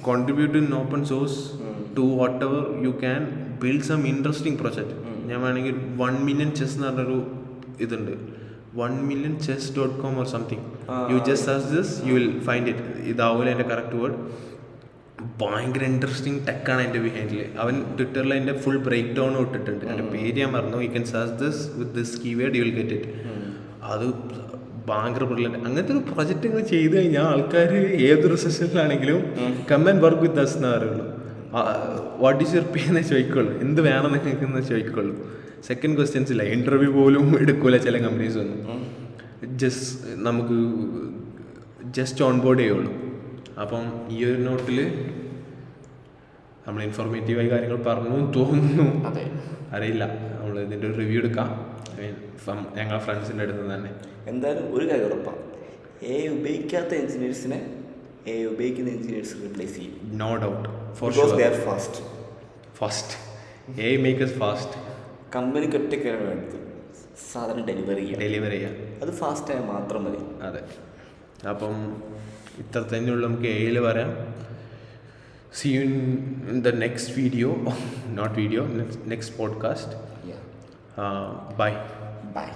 contribute in open source to whatever you can build some interesting project. ഞാൻ വേണമെങ്കിൽ 1 million chess എന്ന് പറഞ്ഞൊരു ഇതുണ്ട്, 1millionchess.com or something. You just search this, you will find it. ഇതാവൂല എൻ്റെ കറക്റ്റ് വേർഡ്. ഭയങ്കര interesting ടെക്കാണ് എൻ്റെ ബിഹൈൻഡിൽ. അവൻ ട്വിറ്ററിൽ എൻ്റെ ഫുൾ ബ്രേക്ക് ഡൗൺ ഇട്ടിട്ടുണ്ട്. എൻ്റെ പേര് ഞാൻ പറഞ്ഞു. You can search this with this keyword, you will get it. അത് ഭയങ്കര ബ്രില്യൻ്റ്. അങ്ങനത്തെ ഒരു പ്രൊജക്റ്റ് നിങ്ങൾ ചെയ്ത് കഴിഞ്ഞാൽ ആൾക്കാർ ഏതൊരു സെഷനിലാണെങ്കിലും come and work with us എന്ന് പറയുള്ളൂ. വാട്ട് ഈസ് യുവർ പേ എന്നേ ചോദിക്കുള്ളൂ. എന്ത് വേണം നിങ്ങൾക്ക് എന്ന് ചോദിക്കുള്ളൂ. സെക്കൻഡ് ക്വസ്റ്റ്യൻസ് ഇല്ല. ഇൻ്റർവ്യൂ പോലും എടുക്കൂല ചില കമ്പനീസ് ഒന്നും. നമുക്ക് ജസ്റ്റ് ഓൺ ബോർഡ് ചെയ്യുള്ളൂ. അപ്പം ഈ ഒരു നോട്ടിൽ നമ്മൾ ഇൻഫോർമേറ്റീവായി കാര്യങ്ങൾ പറഞ്ഞു തോന്നുന്നു. അതെ, അറിയില്ല. നമ്മൾ ഇതിൻ്റെ ഒരു റിവ്യൂ എടുക്കാം ഞങ്ങളെ ഫ്രണ്ട്സിൻ്റെ അടുത്ത് തന്നെ. എന്തായാലും ഒരു കാര്യം ഉറപ്പാണ്, AI ഉപയോഗിക്കാത്ത എഞ്ചിനീയേഴ്സിനെ AI ഉപയോഗിക്കുന്ന എഞ്ചിനീയേഴ്സ് റീപ്ലേസ് ചെയ്യും. No doubt. For sure. Sure. They are fast. AI make us fast. കമ്പനിക്ക് ഒറ്റയ്ക്കാണ് വേണ്ടത് സാധനം ഡെലിവറി ചെയ്യാം. അത് ഫാസ്റ്റായാൽ മാത്രം മതി. അതെ. അപ്പം ഇത്ര തന്നെയുള്ളൂ നമുക്ക് AI പറയാം. See you in the next video. Not video, next podcast. Yeah. Bye. Bye.